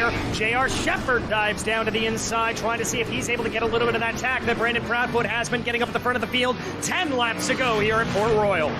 here. J.R. Shepherd dives down to the inside, trying to see if he's able to get a little bit of that tack that Brandon Proudfoot has been getting up at the front of the field. 10 laps to go here at Port Royal.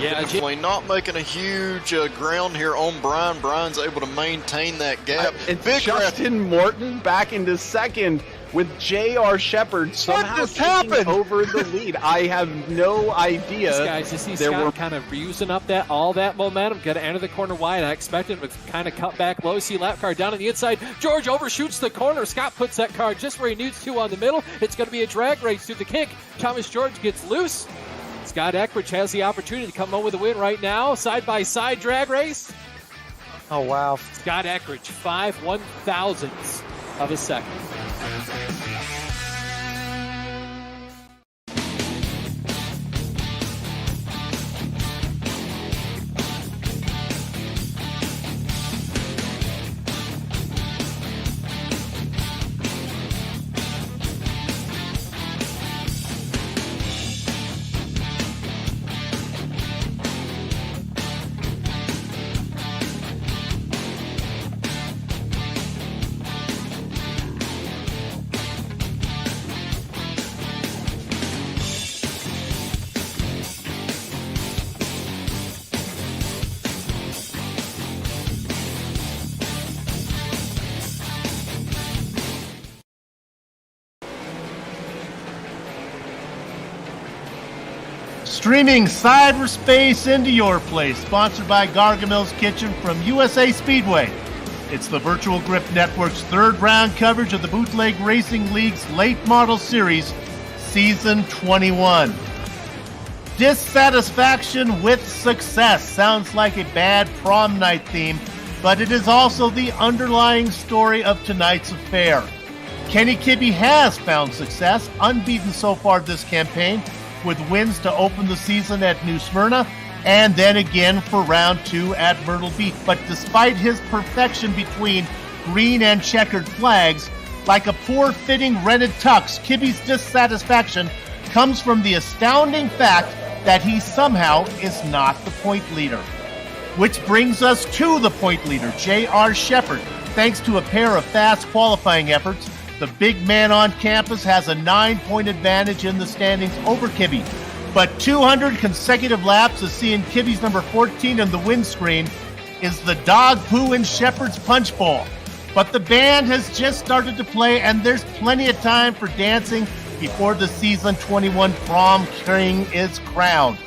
Yeah, definitely not making a huge ground here on Brian. Brian's able to maintain that gap. It's Justin Morton back into second with J.R. Shepherd somehow taking over the lead. I have no idea. These guys, you see Scott kind of using up all that momentum. Got to enter the corner wide. I expected him to kind of cut back low. See lap car down on the inside. George overshoots the corner. Scott puts that car just where he needs to on the middle. It's going to be a drag race through the kick. Thomas George gets loose. Scott Eckridge has the opportunity to come home with a win right now. Side-by-side drag race. Oh, wow. Scott Eckridge, 5/1000ths of a second. Streaming cyberspace into your place, sponsored by Gargamel's Kitchen from USA Speedway. It's the Virtual Grip Network's third round coverage of the Bootleg Racing League's Late Model Series, Season 21. Dissatisfaction with success sounds like a bad prom night theme, but it is also the underlying story of tonight's affair. Kenny Kibbe has found success, unbeaten so far this campaign, with wins to open the season at New Smyrna and then again for round 2 at Myrtle Beach. But despite his perfection between green and checkered flags, like a poor fitting rented tux, Kibbe's dissatisfaction comes from the astounding fact that he somehow is not the point leader. Which brings us to the point leader, J.R. Shepherd. Thanks to a pair of fast qualifying efforts, the big man on campus has a 9-point advantage in the standings over Kibbe. But 200 consecutive laps of seeing Kibbe's number 14 in the windscreen is the dog poo in Shepherd's punch bowl. But the band has just started to play, and there's plenty of time for dancing before the season 21 prom king is crowned.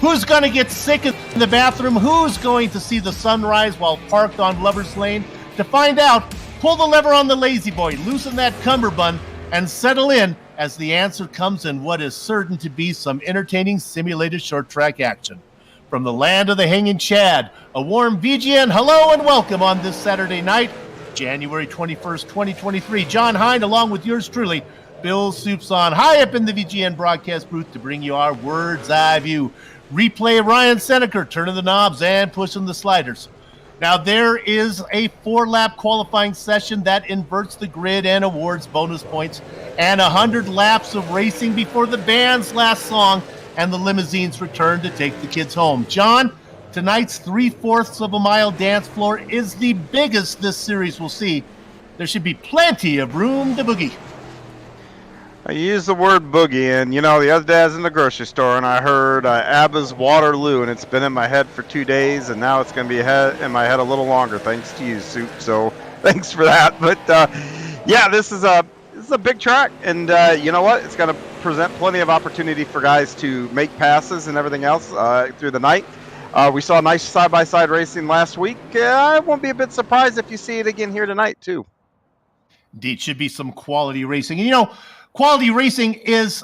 Who's going to get sick in the bathroom? Who's going to see the sunrise while parked on Lover's Lane? To find out, pull the lever on the lazy boy, loosen that cummerbund, and settle in as the answer comes in what is certain to be some entertaining simulated short track action. From the land of the hanging Chad, a warm VGN hello and welcome on this Saturday night, January 21st, 2023. John Hine, along with yours truly, Bill Soupson, high up in the VGN broadcast booth to bring you our Word's Eye View. Replay Ryan Seneker turning the knobs and pushing the sliders. Now, there is a 4-lap qualifying session that inverts the grid and awards bonus points, and 100 laps of racing before the band's last song and the limousines return to take the kids home. John, tonight's 3/4 of a mile dance floor is the biggest this series will see. There should be plenty of room to boogie. I used the word boogie, and the other day I was in the grocery store and I heard ABBA's Waterloo, and it's been in my head for 2 days, and now it's going to be in my head a little longer thanks to you, Soup. So thanks for that. But yeah, this is a big track, and you know what? It's going to present plenty of opportunity for guys to make passes and everything else through the night. We saw nice side-by-side racing last week. I won't be a bit surprised if you see it again here tonight too. Indeed, should be some quality racing. And quality racing is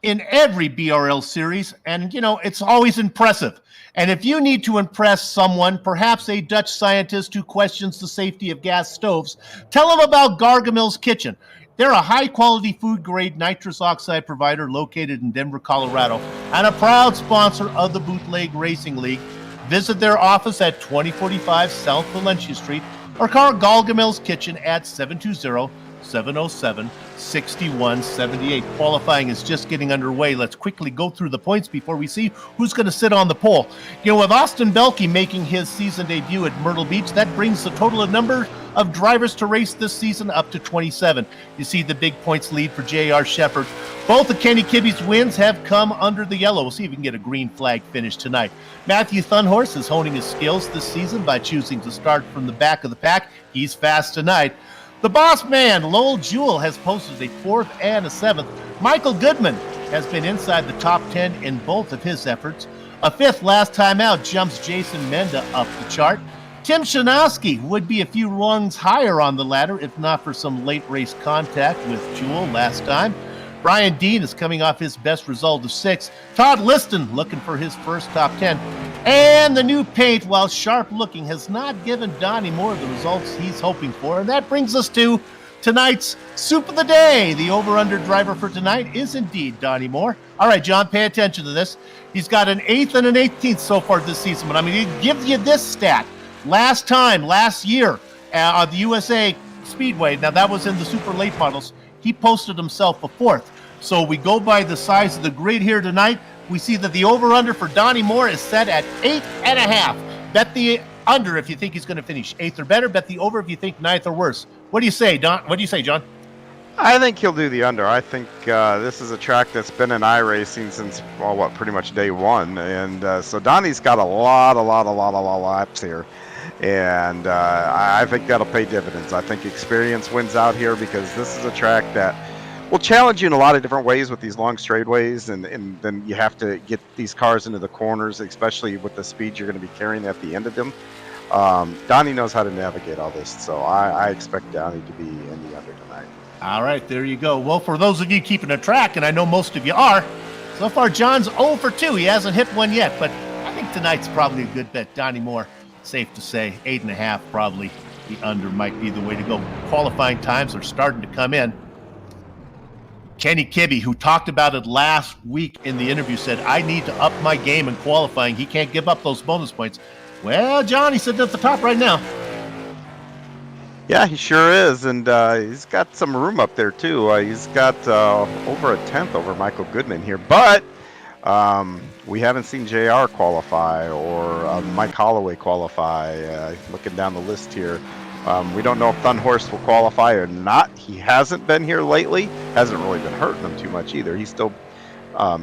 in every BRL series, and, it's always impressive. And if you need to impress someone, perhaps a Dutch scientist who questions the safety of gas stoves, tell them about Gargamel's Kitchen. They're a high-quality food-grade nitrous oxide provider located in Denver, Colorado, and a proud sponsor of the Bootleg Racing League. Visit their office at 2045 South Valencia Street or call Gargamel's Kitchen at 720-707-6178. Qualifying is just getting underway. Let's quickly go through the points before we see who's going to sit on the pole. With Austin Belke making his season debut at Myrtle Beach, that brings the total of number of drivers to race this season, up to 27. You see the big points lead for J.R. Shepherd. Both of Kenny Kibbe's wins have come under the yellow. We'll see if we can get a green flag finish tonight. Matthew Thunhorse is honing his skills this season by choosing to start from the back of the pack. He's fast tonight. The boss man, Lowell Jewell, has posted a 4th and a 7th. Michael Goodman has been inside the top 10 in both of his efforts. A 5th last time out jumps Jason Menda up the chart. Tim Shanowski would be a few rungs higher on the ladder if not for some late race contact with Jewell last time. Brian Dean is coming off his best result of 6th. Todd Liston looking for his first top 10. And the new paint, while sharp looking, has not given Donnie Moore the results he's hoping for. And that brings us to tonight's Soup of the Day. The over-under driver for tonight is indeed Donnie Moore. All right, John, pay attention to this. He's got an 8th and an 18th so far this season. But I'm going to give you this stat. Last year, on the USA Speedway, now that was in the super late models, he posted himself a 4th. So we go by the size of the grid here tonight. We see that the over-under for Donnie Moore is set at 8.5. Bet the under if you think he's going to finish 8th or better. Bet the over if you think 9th or worse. What do you say, Don? What do you say, John? I think he'll do the under. I think this is a track that's been in iRacing since, well, pretty much day one. And so Donnie's got a lot of laps here. And I think that'll pay dividends. I think experience wins out here because this is a track that will challenge you in a lot of different ways with these long straightaways, and then you have to get these cars into the corners, especially with the speed you're going to be carrying at the end of them. Donnie knows how to navigate all this, so I expect Donnie to be in the under tonight. All right, there you go. Well, for those of you keeping a track, and I know most of you are, so far John's 0 for 2. He hasn't hit one yet, but I think tonight's probably a good bet. Donnie Moore, safe to say, 8.5 probably. The under might be the way to go. Qualifying times are starting to come in. Kenny Kibbe, who talked about it last week in the interview, said, I need to up my game in qualifying. He can't give up those bonus points. Well, John, he's sitting at the top right now. Yeah, he sure is, and he's got some room up there, too. He's got over a 10th over Michael Goodman here, but we haven't seen JR qualify or Mike Holloway qualify. Looking down the list here, we don't know if Thunhorse will qualify or not. He hasn't been here lately. Hasn't really been hurting him too much either. He's still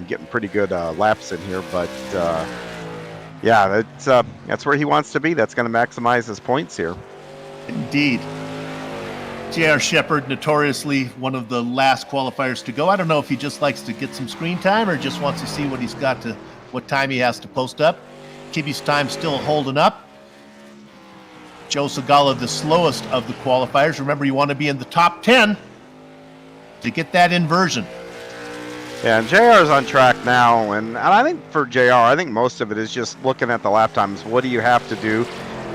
getting pretty good laps in here, but yeah, that's where he wants to be. That's going to maximize his points here. Indeed. J.R. Shepherd, notoriously one of the last qualifiers to go. I don't know if he just likes to get some screen time or just wants to see what time he has to post up. Kibbe's time still holding up. Joe Segala, the slowest of the qualifiers. Remember, you want to be in the top 10 to get that inversion. Yeah, and JR's on track now, and I think for JR, I think most of it is just looking at the lap times. What do you have to do?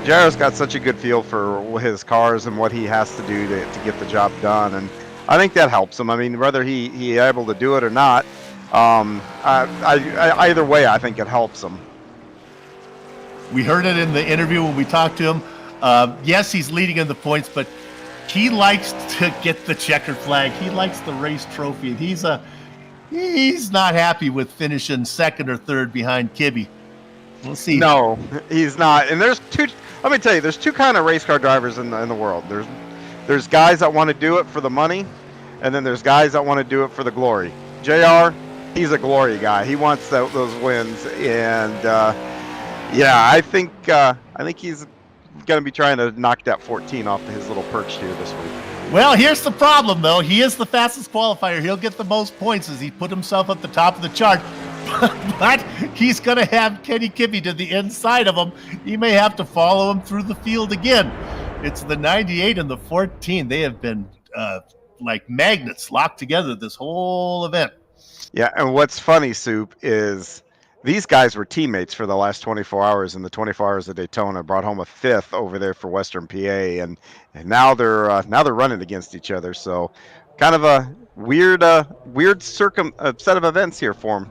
JR's got such a good feel for his cars and what he has to do to get the job done, and I think that helps him. I mean, whether he able to do it or not, either way, I think it helps him. We heard it in the interview when we talked to him. Yes, he's leading in the points, but he likes to get the checkered flag. He likes the race trophy. He's not happy with finishing second or third behind Kibbe. We'll see. No, he's not. And let me tell you, there's two kind of race car drivers in the world. There's guys that want to do it for the money, and then there's guys that want to do it for the glory. JR, he's a glory guy. He wants those wins, and yeah, I think he's going to be trying to knock that 14 off his little perch here this week. Well, here's the problem, though. He is the fastest qualifier. He'll get the most points as he put himself at the top of the chart. But he's going to have Kenny Kibbe to the inside of him. He may have to follow him through the field again. It's the 98 and the 14. They have been like magnets locked together this whole event. Yeah, and what's funny, Soup, is these guys were teammates for the last 24 hours, and the 24 hours of Daytona brought home a 5th over there for Western PA, and now they're running against each other. So, kind of a weird set of events here for them.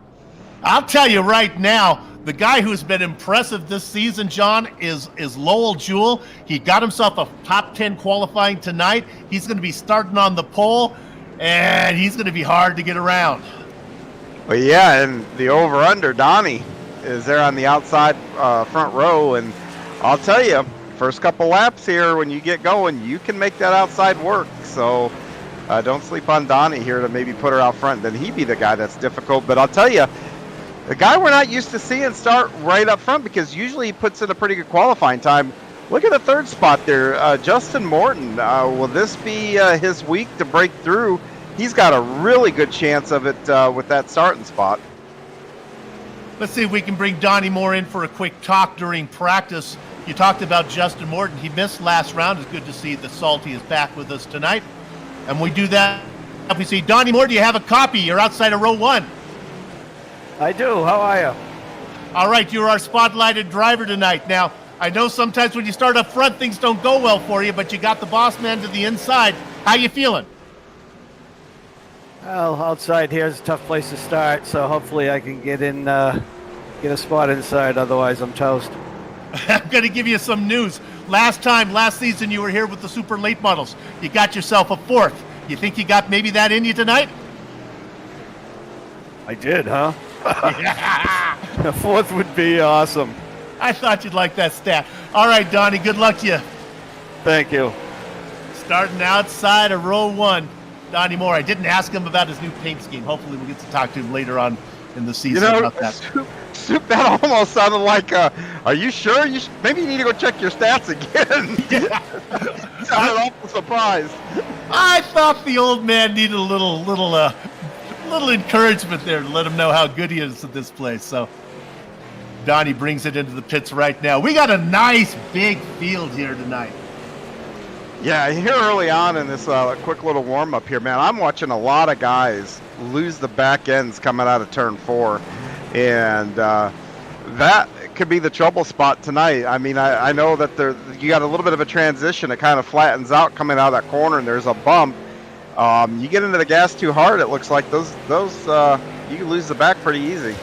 I'll tell you right now, the guy who's been impressive this season, John, is Lowell Jewell. He got himself a top 10 qualifying tonight. He's going to be starting on the pole, and he's going to be hard to get around. Well, yeah, and the over-under, Donnie, is there on the outside front row, and I'll tell you, first couple laps here, when you get going, you can make that outside work. So don't sleep on Donnie here to maybe put her out front. Then he'd be the guy that's difficult. But I'll tell you, the guy we're not used to seeing start right up front, because usually he puts in a pretty good qualifying time. Look at the third spot there, Justin Morton. Will this be his week to break through? He's got a really good chance of it with that starting spot. Let's see if we can bring Donnie Moore in for a quick talk during practice. You talked about Justin Morton. He missed last round. It's good to see that Salty is back with us tonight. And we do that. We see Donnie Moore, do you have a copy? You're outside of row 1. I do. How are you? All right, you're our spotlighted driver tonight. Now, I know sometimes when you start up front, things don't go well for you, but you got the boss man to the inside. How you feeling? Well, outside here is a tough place to start, so hopefully I can get in, get a spot inside. Otherwise, I'm toast. I'm going to give you some news. Last season, you were here with the super late models. You got yourself a 4th. You think you got maybe that in you tonight? I did, huh? A 4th would be awesome. I thought you'd like that stat. All right, Donnie, good luck to you. Thank you. Starting outside of row 1. Donnie Moore, I didn't ask him about his new paint scheme. Hopefully we'll get to talk to him later on in the season about that. Soup, that almost sounded like, are you sure? Maybe you need to go check your stats again. Yeah. Sounded awful surprised. I thought the old man needed a little encouragement there to let him know how good he is at this place. So Donnie brings it into the pits right now. We got a nice big field here tonight. Yeah, here early on in this quick little warm-up here, man, I'm watching a lot of guys lose the back ends coming out of turn 4. And that could be the trouble spot tonight. I mean, I know that you got a little bit of a transition. It kind of flattens out coming out of that corner, and there's a bump. You get into the gas too hard, it looks like those you can lose the back pretty easy.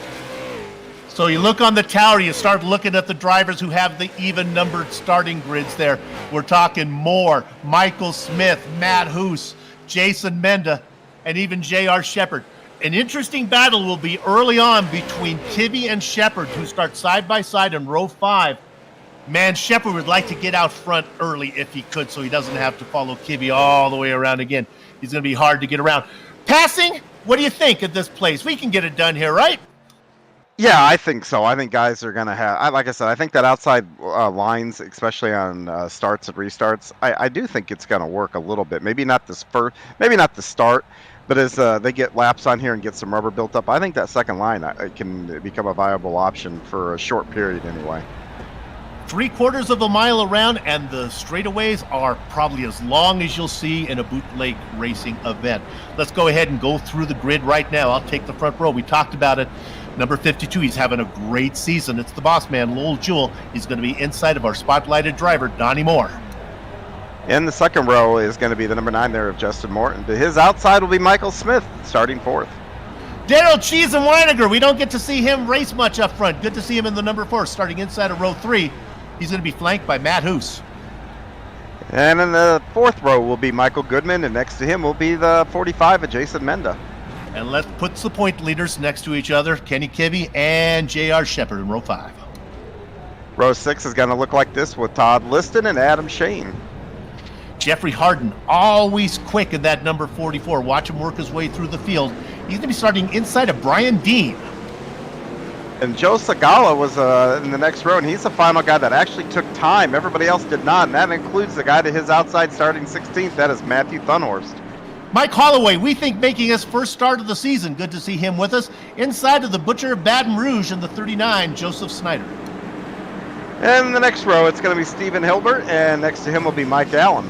So you look on the tower, you start looking at the drivers who have the even-numbered starting grids there. We're talking Moore, Michael Smith, Matt Hoos, Jason Menda, and even J.R. Shepard. An interesting battle will be early on between Kibbe and Shepard, who start side by side in row 5. Man, Shepard would like to get out front early if he could, so he doesn't have to follow Kibbe all the way around again. He's going to be hard to get around. Passing, what do you think at this place? We can get it done here, right? Yeah, I think so. I think guys are going to have, like I said, I think that outside lines, especially on starts and restarts, I do think it's going to work a little bit. Maybe not the start, but as they get laps on here and get some rubber built up, I think that second line can become a viable option for a short period anyway. 3/4 of a mile around, and the straightaways are probably as long as you'll see in a bootleg racing event. Let's go ahead and go through the grid right now. I'll take the front row. We talked about it. Number 52, he's having a great season. It's the boss man, Lowell Jewell. He's going to be inside of our spotlighted driver, Donnie Moore. In the second row is going to be the number 9 there of Justin Morton. To his outside will be Michael Smith, starting 4th. Daryl Cheese and Weiniger, we don't get to see him race much up front. Good to see him in the number 4, starting inside of row 3. He's going to be flanked by Matt Hoos. And in the 4th row will be Michael Goodman, and next to him will be the 45 of Jason Menda. And let's put the point leaders next to each other, Kenny Kibbe and J.R. Shepard in row 5. Row 6 is going to look like this with Todd Liston and Adam Shane. Jeffrey Harden, always quick in that number 44. Watch him work his way through the field. He's going to be starting inside of Brian Dean. And Joe Sagala was in the next row, and he's the final guy that actually took time. Everybody else did not, and that includes the guy to his outside starting 16th. That is Matthew Thunhorst. Mike Holloway, we think making his first start of the season. Good to see him with us. Inside of the Butcher of Baton Rouge in the 39, Joseph Snyder. And in the next row, it's going to be Stephen Hilbert, and next to him will be Mike Allen.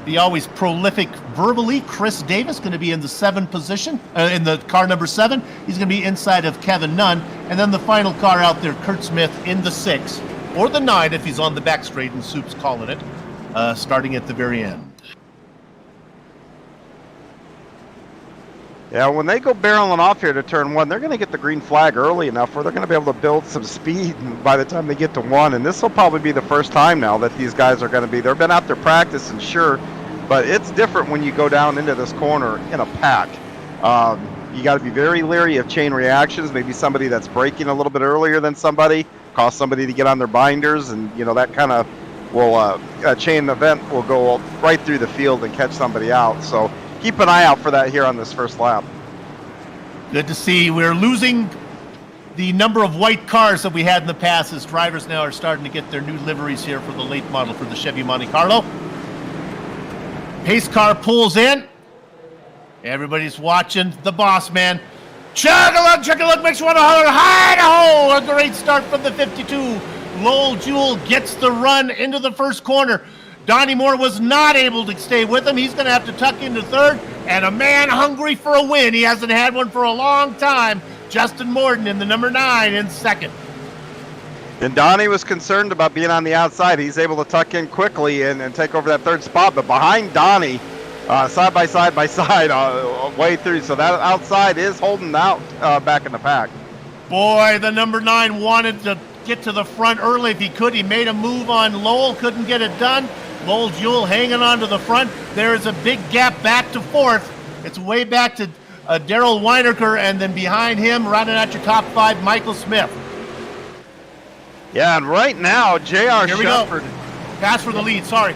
The always prolific verbally, Chris Davis, going to be in the 7th position, in the car number 7. He's going to be inside of Kevin Nunn. And then the final car out there, Kurt Smith in the 6, or the 9 if he's on the back straight, and Soup's calling it, starting at the very end. Yeah, when they go barreling off here to turn 1, they're going to get the green flag early enough where they're going to be able to build some speed by the time they get to 1. And this will probably be the first time now that these guys are going to be, they've been out there practicing, sure, but it's different when you go down into this corner in a pack. You got to be very leery of chain reactions, maybe somebody that's braking a little bit earlier than somebody, cause somebody to get on their binders, and that kind of will a chain event will go right through the field and catch somebody out. So keep an eye out for that here on this first lap. Good to see. We're losing the number of white cars that we had in the past, as drivers now are starting to get their new liveries here for the late model for the Chevy Monte Carlo. Pace car pulls in. Everybody's watching the boss man. Chug-a-lug, makes you want to holler, hi-ho! A great start from the 52. Lowell Jewell gets the run into the first corner. Donnie Moore was not able to stay with him. He's going to have to tuck into third. And a man hungry for a win. He hasn't had one for a long time. Justin Morden in the number 9 in second. And Donnie was concerned about being on the outside. He's able to tuck in quickly and take over that third spot. But behind Donnie, side by side way through. So that outside is holding out back in the pack. Boy, the number 9 wanted to get to the front early if he could. He made a move on Lowell, couldn't get it done. Lowell Jewell hanging on to the front. There is a big gap back to fourth. It's way back to Daryl Weinerker, and then behind him, rounding out your top 5, Michael Smith. Yeah, and right now, J.R. Here we Shepherd. go. Pass for the lead, sorry.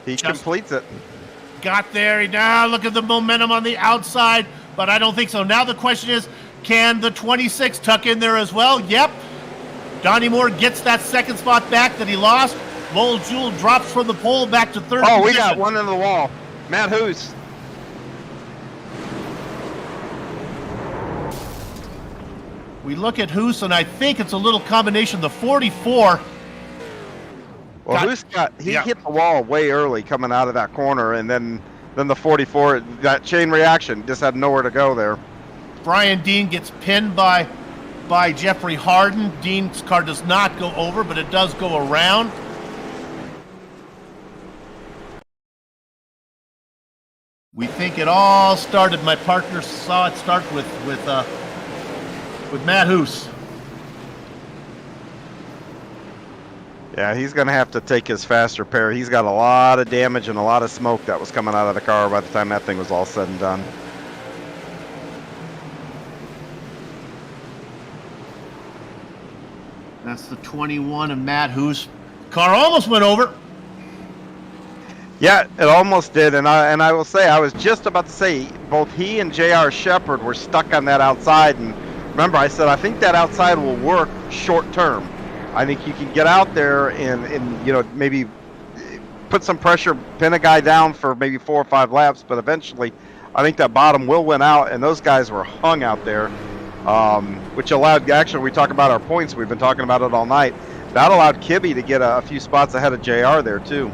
He completes it. Got there. Now look at the momentum on the outside, but I don't think so. Now the question is, can the 26 tuck in there as well? Yep. Donnie Moore gets that second spot back that he lost. Lowell Jewell drops from the pole back to third position. We got one in the wall. Matt Hoos. We look at Hoos, and I think it's a little combination. The 44. Well, Hoos hit the wall way early coming out of that corner, and then the 44, that chain reaction, just had nowhere to go there. Brian Dean gets pinned by Jeffrey Harden. Dean's car does not go over, but it does go around. We think it all started, my partner saw it start with Matt Hoos. Yeah, he's going to have to take his fast repair. He's got a lot of damage and a lot of smoke that was coming out of the car by the time that thing was all said and done. That's the 21 of Matt Hoos. Car almost went over. Yeah, it almost did, and I will say, I was just about to say, both he and J.R. Shepherd were stuck on that outside, and remember, I said I think that outside will work short term. I think you can get out there and maybe put some pressure, pin a guy down for maybe 4 or 5 laps, but eventually I think that bottom will win out, and those guys were hung out there, which allowed, actually we talk about our points, we've been talking about it all night, that allowed Kibbe to get a few spots ahead of JR there too.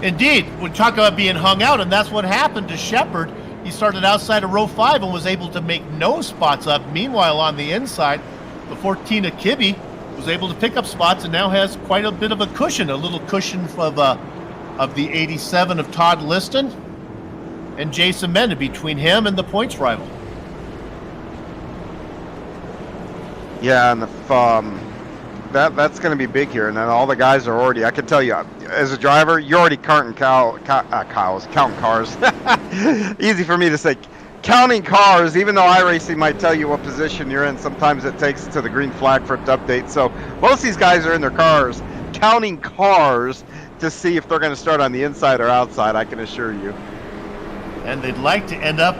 Indeed, we talk about being hung out, and that's what happened to Shepherd. He started outside of row 5 and was able to make no spots up. Meanwhile, on the inside, the 14 of Kibbe was able to pick up spots and now has quite a bit of a cushion, a little cushion of the 87 of Todd Liston and Jason Menda between him and the points rival. Yeah, and that's going to be big here, and then all the guys are already, I can tell you, as a driver, you're already counting counting cars. Easy for me to say. Counting cars, even though iRacing might tell you what position you're in, sometimes it takes it to the green flag for it to update. So most of these guys are in their cars, counting cars to see if they're going to start on the inside or outside, I can assure you. And they'd like to end up,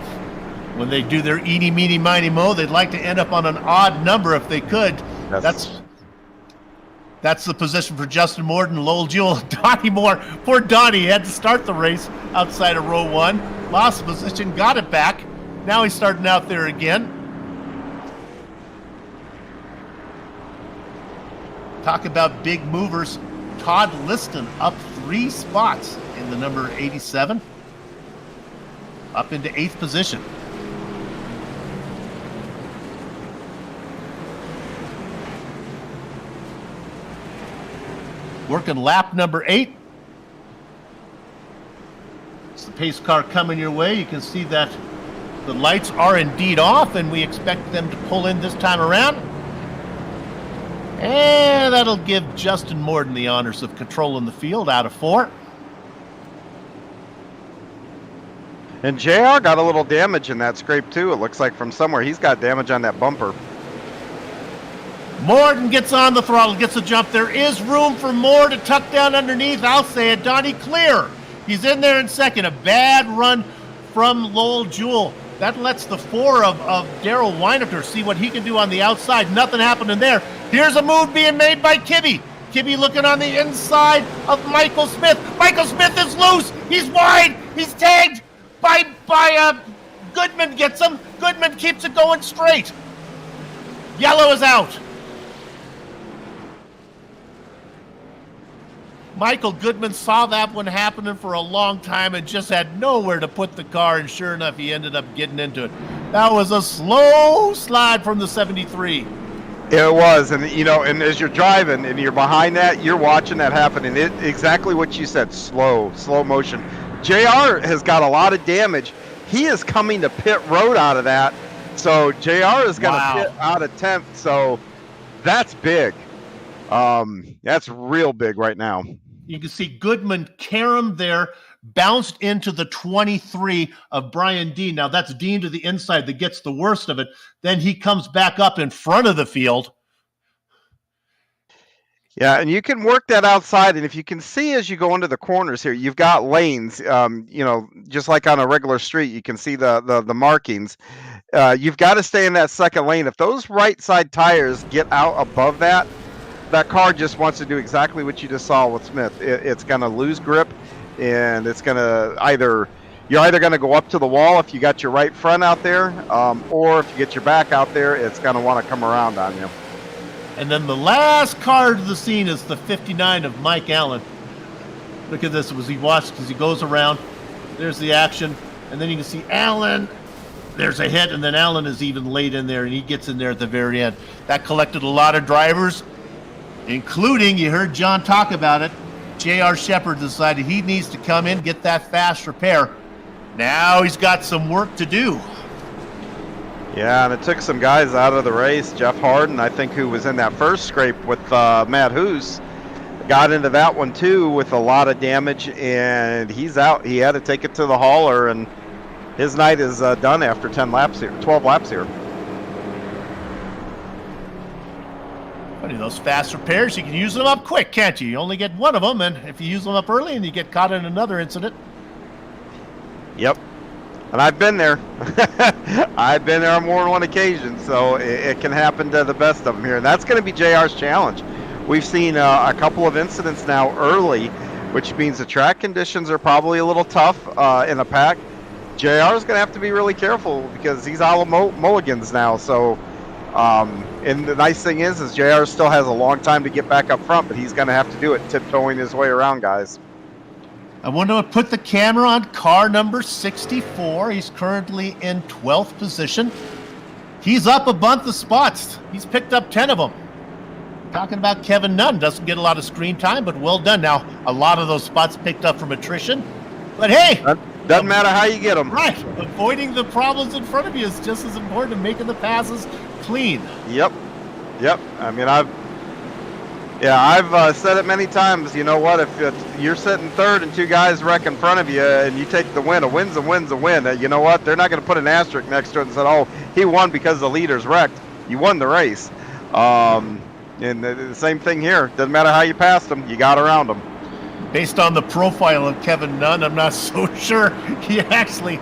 when they do their eeny, meeny, miny, mo, they'd like to end up on an odd number if they could. That's the position for Justin Morden, Lowell Jewell, Donnie Moore. Poor Donnie had to start the race outside of row 1. Lost the position, got it back. Now he's starting out there again. Talk about big movers. Todd Liston up 3 spots in the number 87. Up into 8th position. Working lap number 8. It's the pace car coming your way. You can see that the lights are indeed off, and we expect them to pull in this time around. And that'll give Justin Morden the honors of controlling the field out of 4. And JR got a little damage in that scrape too. It looks like from somewhere he's got damage on that bumper. Morton gets on the throttle, gets a jump. There is room for more to tuck down underneath. I'll say it, Donnie clear. He's in there in second. A bad run from Lowell Jewell. That lets the 4 of Daryl Weinecker see what he can do on the outside. Nothing happening there. Here's a move being made by Kibbe. Kibbe looking on the inside of Michael Smith. Michael Smith is loose. He's wide. He's tagged by Goodman gets him. Goodman keeps it going straight. Yellow is out. Michael Goodman saw that one happening for a long time and just had nowhere to put the car, and sure enough, he ended up getting into it. That was a slow slide from the 73. It was, and and as you're driving and you're behind that, you're watching that happen, and exactly what you said, slow motion. JR has got a lot of damage. He is coming to pit road out of that, so JR is going to pit out of 10th, so that's big. That's real big right now. You can see Goodman carom there, bounced into the 23 of Brian Dean. Now that's Dean to the inside that gets the worst of it. Then he comes back up in front of the field. Yeah, and you can work that outside, and if you can see as you go into the corners here, you've got lanes, just like on a regular street, you can see the markings. You've got to stay in that second lane. If those right side tires get out above that car just wants to do exactly what you just saw with Smith. It's going to lose grip, and it's going to you're either going to go up to the wall if you got your right front out there, or if you get your back out there, it's going to want to come around on you. And then the last car to the scene is the 59 of Mike Allen. Look at this as he goes around. There's the action, and then you can see Allen. There's a hit, and then Allen is even late in there, and he gets in there at the very end. That collected a lot of drivers, including, you heard John talk about it, J.R. Shepard decided he needs to come in, get that fast repair. Now he's got some work to do. Yeah, and it took some guys out of the race. Jeff Harden, I think, who was in that first scrape with Matt Hoos, got into that one too with a lot of damage, and he's out. He had to take it to the hauler, and his night is done after 12 laps here. Funny, those fast repairs, you can use them up quick, can't you? You only get one of them, and if you use them up early and you get caught in another incident. Yep. And I've been there. I've been there on more than one occasion, so it can happen to the best of them here. And that's going to be JR's challenge. We've seen a couple of incidents now early, which means the track conditions are probably a little tough in a pack. JR is going to have to be really careful because he's all mulligans now. So, and the nice thing is JR still has a long time to get back up front, but he's going to have to do it tiptoeing his way around, guys. I want to put the camera on car number 64. He's currently in 12th position. He's up a bunch of spots. He's picked up 10 of them. Talking about Kevin Nunn. Doesn't get a lot of screen time, but well done. Now, a lot of those spots picked up from attrition. But hey! Doesn't matter how you get them. Right. Avoiding the problems in front of you is just as important as making the passes clean. Yep. I mean, I've said it many times. You know what? If you're sitting third and two guys wreck in front of you and you take the win, a win's a win. You know what? They're not going to put an asterisk next to it and say, oh, he won because the leader's wrecked. You won the race. And the same thing here. Doesn't matter how you passed them. You got around them. Based on the profile of Kevin Nunn, I'm not so sure he actually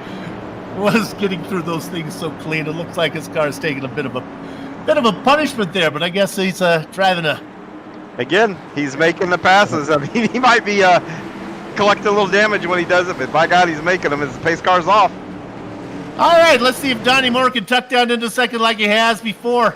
was getting through those things so clean. It looks like his car is taking a bit of a punishment there, but I guess he's driving a... Again, he's making the passes. I mean, he might be collecting a little damage when he does it, but by God, he's making them as the pace car's off. All right, let's see if Donnie Moore can tuck down into second like he has before.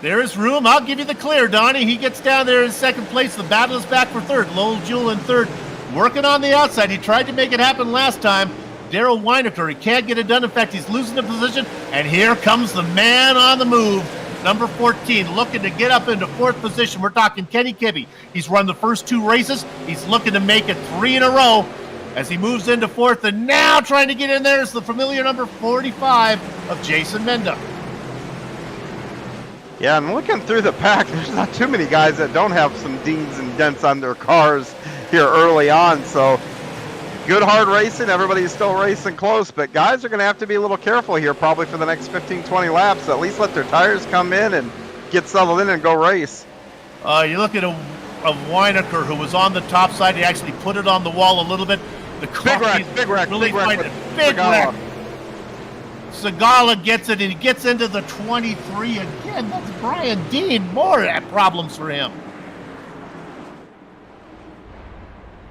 There is room. I'll give you the clear, Donnie. He gets down there in second place. The battle is back for third. Lowell Jewell in third. Working on the outside. He tried to make it happen last time. Daryl Weinecker, he can't get it done. In fact, he's losing the position. And here comes the man on the move. Number 14, looking to get up into fourth position. We're talking Kenny Kibbe. He's run the first two races. He's looking to make it 3 in a row as he moves into fourth. And now trying to get in there is the familiar number 45 of Jason Menda. Yeah, and looking through the pack, there's not too many guys that don't have some dings and dents on their cars here early on. So good hard racing. Everybody's still racing close, but guys are going to have to be a little careful here probably for the next 15, 20 laps. At least let their tires come in and get settled in and go race. You look at a Weinecker who was on the top side. He actually put it on the wall a little bit. The car, big wreck. Big wreck. Segala gets it, and he gets into the 23 again. That's Brian Dean. More problems for him.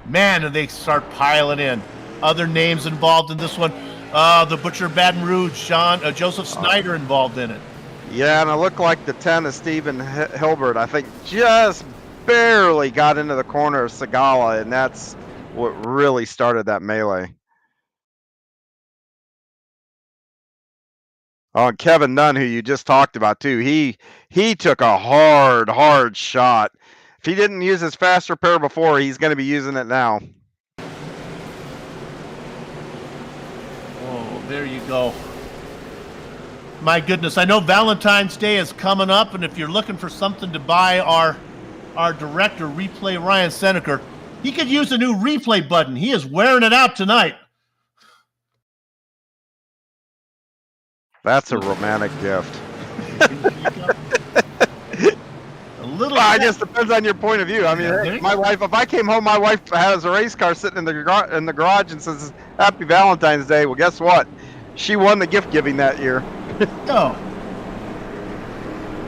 Man, and they start piling in. Other names involved in this one. The Butcher of Baton Rouge, Joseph Snyder involved in it. Yeah, and it looked like the 10 of Stephen Hilbert, I think, just barely got into the corner of Segala, and that's what really started that melee. Oh, and Kevin Nunn, who you just talked about too, he took a hard shot. If he didn't use his fast repair before, he's going to be using it now. Oh, there you go. My goodness, I know Valentine's Day is coming up, and if you're looking for something to buy our director, Replay Ryan Seneker, he could use a new replay button. He is wearing it out tonight. That's a romantic gift. I guess depends on your point of view. I mean, my wife, if I came home, my wife has a race car sitting in the garage and says, "Happy Valentine's Day." Well, guess what? She won the gift giving that year. Oh.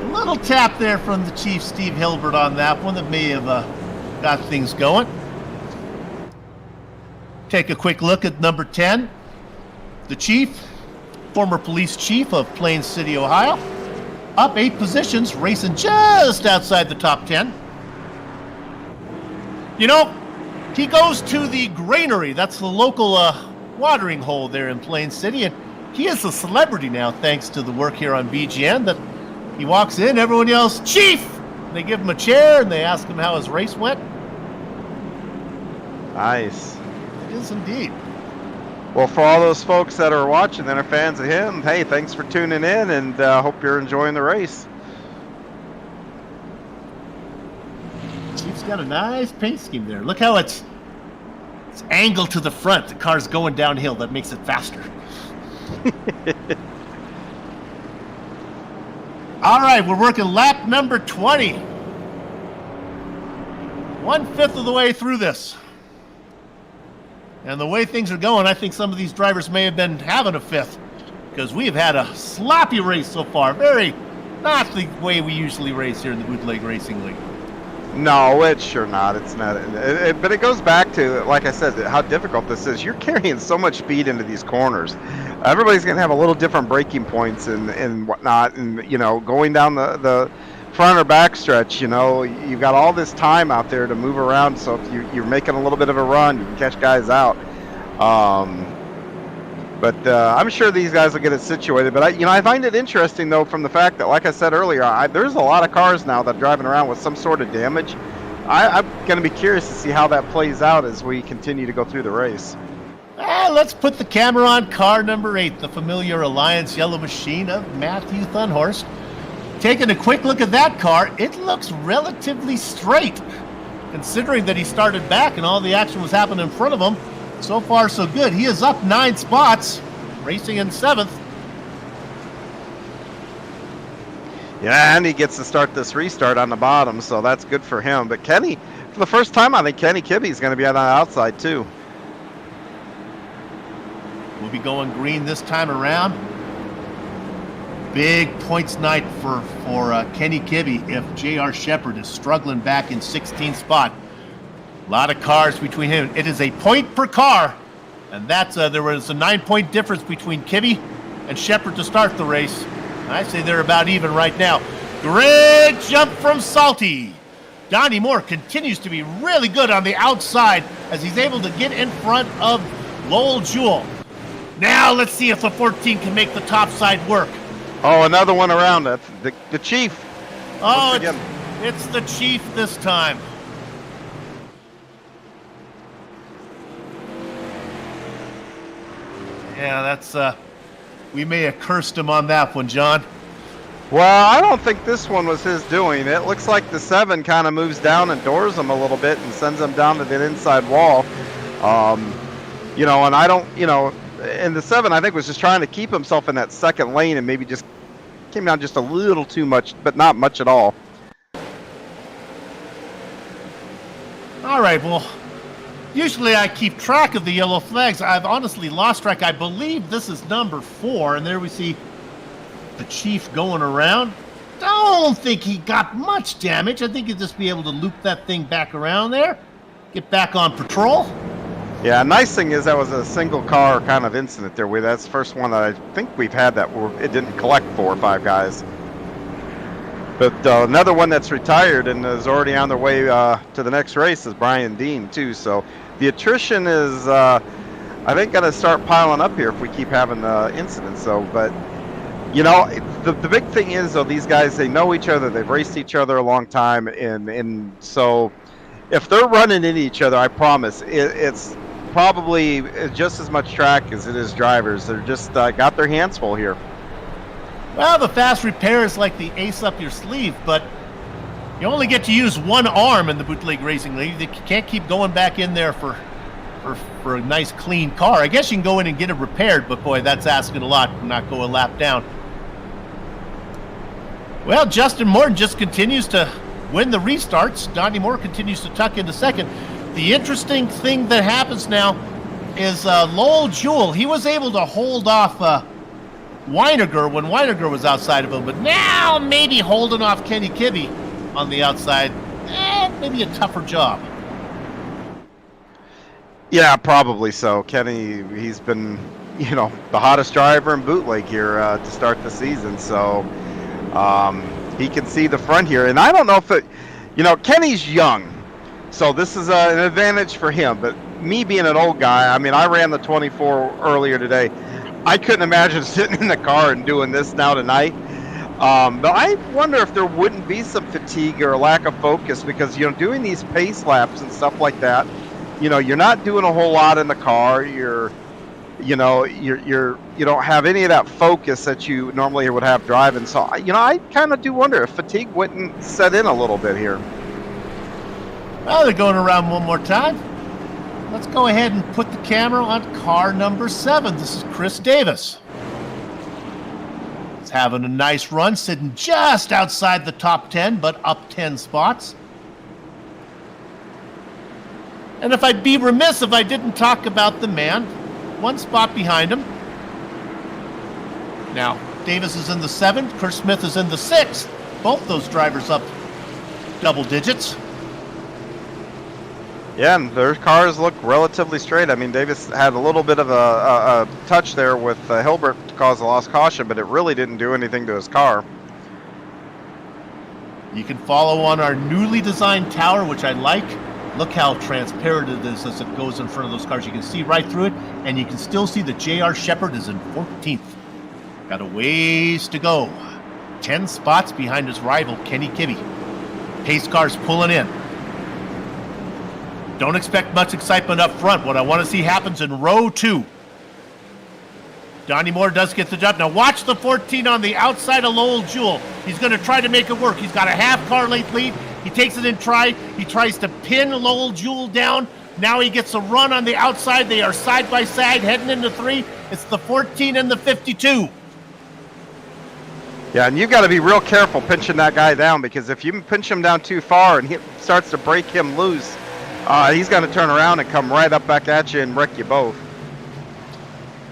A little tap there from the Chief, Steve Hilbert, on that one that may have got things going. Take a quick look at number 10. The Chief, former police chief of Plain City, Ohio. Up 8 positions, racing just outside the top 10. You know, he goes to the granary. That's the local watering hole there in Plain City, and he is a celebrity now thanks to the work here on BGN. That he walks in, everyone yells, "Chief!" And they give him a chair and they ask him how his race went. Nice. It is indeed. Well, for all those folks that are watching that are fans of him, hey, thanks for tuning in, and hope you're enjoying the race. Chief's got a nice paint scheme there. Look how it's angled to the front. The car's going downhill. That makes it faster. All right, we're working lap number 20. 1/5 of the way through this. And the way things are going, I think some of these drivers may have been having a fifth, because we've had a sloppy race so far. Very not the way we usually race here in the Bootleg Racing League. No, it's sure not. It's not. But it goes back to, like I said, how difficult this is. You're carrying so much speed into these corners. Everybody's going to have a little different braking points and whatnot. And, you know, going down the front or back stretch, you know, you've got all this time out there to move around. So if you're making a little bit of a run, you can catch guys out. But I'm sure these guys will get it situated. But I find it interesting though, from the fact that, like I said earlier, there's a lot of cars now that are driving around with some sort of damage. I'm going to be curious to see how that plays out as we continue to go through the race. Let's put the camera on car number 8, the familiar Alliance Yellow Machine of Matthew Thunhorst. Taking a quick look at that car, it looks relatively straight, considering that he started back and all the action was happening in front of him. So far, so good. He is up 9 spots, racing in 7th. Yeah, and he gets to start this restart on the bottom, so that's good for him. But Kenny, for the first time, I think Kenny Kibbe's going to be on the outside, too. We'll be going green this time around. Big points night for Kenny Kibbe if J.R. Shepard is struggling back in 16th spot. A lot of cars between him. It is a point per car, and that's there was a 9-point difference between Kibbe and Shepard to start the race. I say they're about even right now. Great jump from Salty. Donnie Moore continues to be really good on the outside as he's able to get in front of Lowell Jewell. Now let's see if the 14 can make the top side work. Oh, another one around it. The Chief. Oh, it's the Chief this time. Yeah, that's we may have cursed him on that one, John. Well, I don't think this one was his doing. It looks like the 7 kind of moves down and doors him a little bit and sends him down to the inside wall. And I don't, and the 7, I think, was just trying to keep himself in that second lane and maybe just came down just a little too much, but not much at all. All right, well, usually I keep track of the yellow flags. I've honestly lost track. I believe this is number 4, and there we see the Chief going around. Don't think he got much damage. I think he'll just be able to loop that thing back around there, get back on patrol. Yeah, nice thing is that was a single car kind of incident there. That's the first one that I think we've had that where it didn't collect 4 or 5 guys. But another one that's retired and is already on their way to the next race is Brian Dean, too. So the attrition is, I think, going to start piling up here if we keep having incidents. So, but, the big thing is, though, these guys, they know each other. They've raced each other a long time. And so if they're running into each other, I promise, it's probably just as much track as it is drivers. They're just got their hands full here. Well, the fast repair is like the ace up your sleeve, but you only get to use one arm in the Bootleg Racing League. You can't keep going back in there for a nice clean car. I guess you can go in and get it repaired, but boy, that's asking a lot and not go a lap down. Well, Justin Morton just continues to win the restarts. Donnie Moore continues to tuck into second. The interesting thing that happens now is Lowell Jewell. He was able to hold off Weininger when Weininger was outside of him, but now maybe holding off Kenny Kibbe on the outside, maybe a tougher job. Yeah, probably so. Kenny, he's been, the hottest driver in bootleg here to start the season, so he can see the front here. And I don't know if it, Kenny's young, so this is an advantage for him, but me being an old guy, I mean, I ran the 24 earlier today. I couldn't imagine sitting in the car and doing this now tonight. But I wonder if there wouldn't be some fatigue or a lack of focus because, doing these pace laps and stuff like that, you're not doing a whole lot in the car. You don't have any of that focus that you normally would have driving. So, I kind of do wonder if fatigue wouldn't set in a little bit here. Well, they're going around one more time. Let's go ahead and put the camera on car number 7. This is Chris Davis. He's having a nice run, sitting just outside the top 10, but up 10 spots. And if I'd be remiss if I didn't talk about the man, 1 spot behind him. Now, Davis is in the 7th, Kurt Smith is in the 6th. Both those drivers up double digits. Yeah, and their cars look relatively straight. I mean, Davis had a little bit of a touch there with Hilbert to cause a lost caution, but it really didn't do anything to his car. You can follow on our newly designed tower, which I like. Look how transparent it is as it goes in front of those cars. You can see right through it, and you can still see that J.R. Shepard is in 14th. Got a ways to go. 10 spots behind his rival, Kenny Kibbe. Pace cars pulling in. Don't expect much excitement up front. What I want to see happens in row 2. Donnie Moore does get the job. Now watch the 14 on the outside of Lowell Jewell. He's going to try to make it work. He's got a half car length lead. He takes it in try. He tries to pin Lowell Jewell down. Now he gets a run on the outside. They are side by side heading into 3. It's the 14 and the 52. Yeah, and you've got to be real careful pinching that guy down because if you pinch him down too far and he starts to break him loose, he's going to turn around and come right up back at you and wreck you both.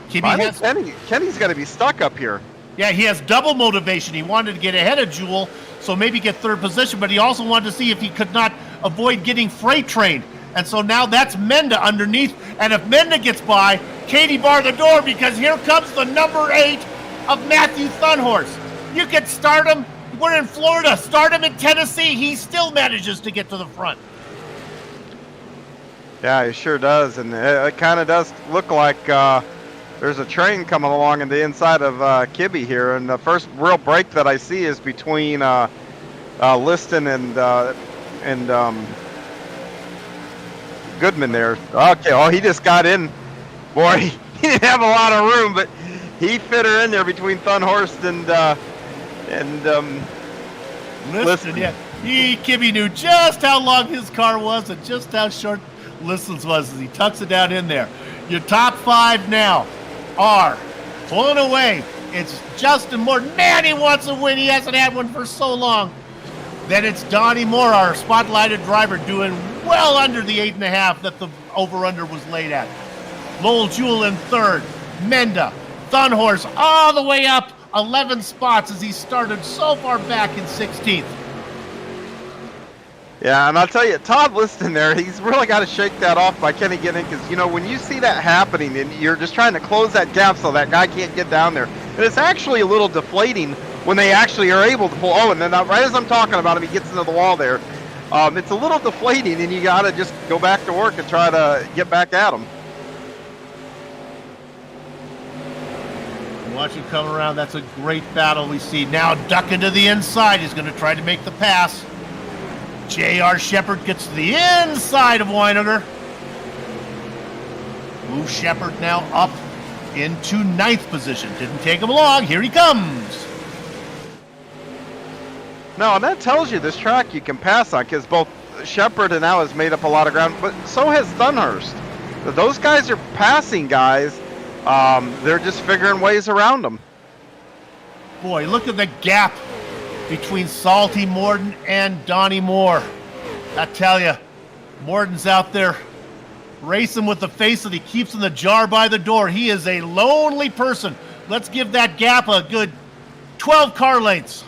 Kenny's going to be stuck up here. Yeah, he has double motivation. He wanted to get ahead of Jewell, so maybe get 3rd position, but he also wanted to see if he could not avoid getting freight trained. And so now that's Menda underneath. And if Menda gets by, Katie bar the door because here comes the number 8 of Matthew Thunhorse. You can start him. We're in Florida. Start him in Tennessee. He still manages to get to the front. Yeah, he sure does. And it kind of does look like there's a train coming along in the inside of Kibbe here. And the first real break that I see is between Liston and Goodman there. Okay, he just got in. Boy, he didn't have a lot of room, but he fit her in there between Thunhorst and Liston. Yeah, Kibbe knew just how long his car was and just how short Liston's was as he tucks it down in there. Your top 5 now are pulling away. It's Justin Morton. Man, he wants a win. He hasn't had one for so long. Then it's Donnie Moore, our spotlighted driver, doing well under the 8.5 that the over-under was laid at. Lowell Jewell in 3rd. Menda, Thunhorse, all the way up 11 spots as he started so far back in 16th. Yeah, and I'll tell you, Todd Liston there, he's really got to shake that off by Kenny getting, because, you know, when you see that happening and you're just trying to close that gap so that guy can't get down there, and it's actually a little deflating when they actually are able to pull. Oh, and then right as I'm talking about him, he gets into the wall there. It's a little deflating, and you got to just go back to work and try to get back at him. Watch him come around. That's a great battle we see. Now ducking to the inside. He's going to try to make the pass. J.R. Shepard gets to the inside of Weiniger. Move Shepard now up into 9th position. Didn't take him long. Here he comes. No, and that tells you this track you can pass on, because both Shepard and now has made up a lot of ground, but so has Thunhurst. Those guys are passing guys. They're just figuring ways around them. Boy, look at the gap between Salty Morton and Donnie Moore. I tell you, Morton's out there racing with the face that he keeps in the jar by the door. He is a lonely person. Let's give that gap a good 12 car lengths.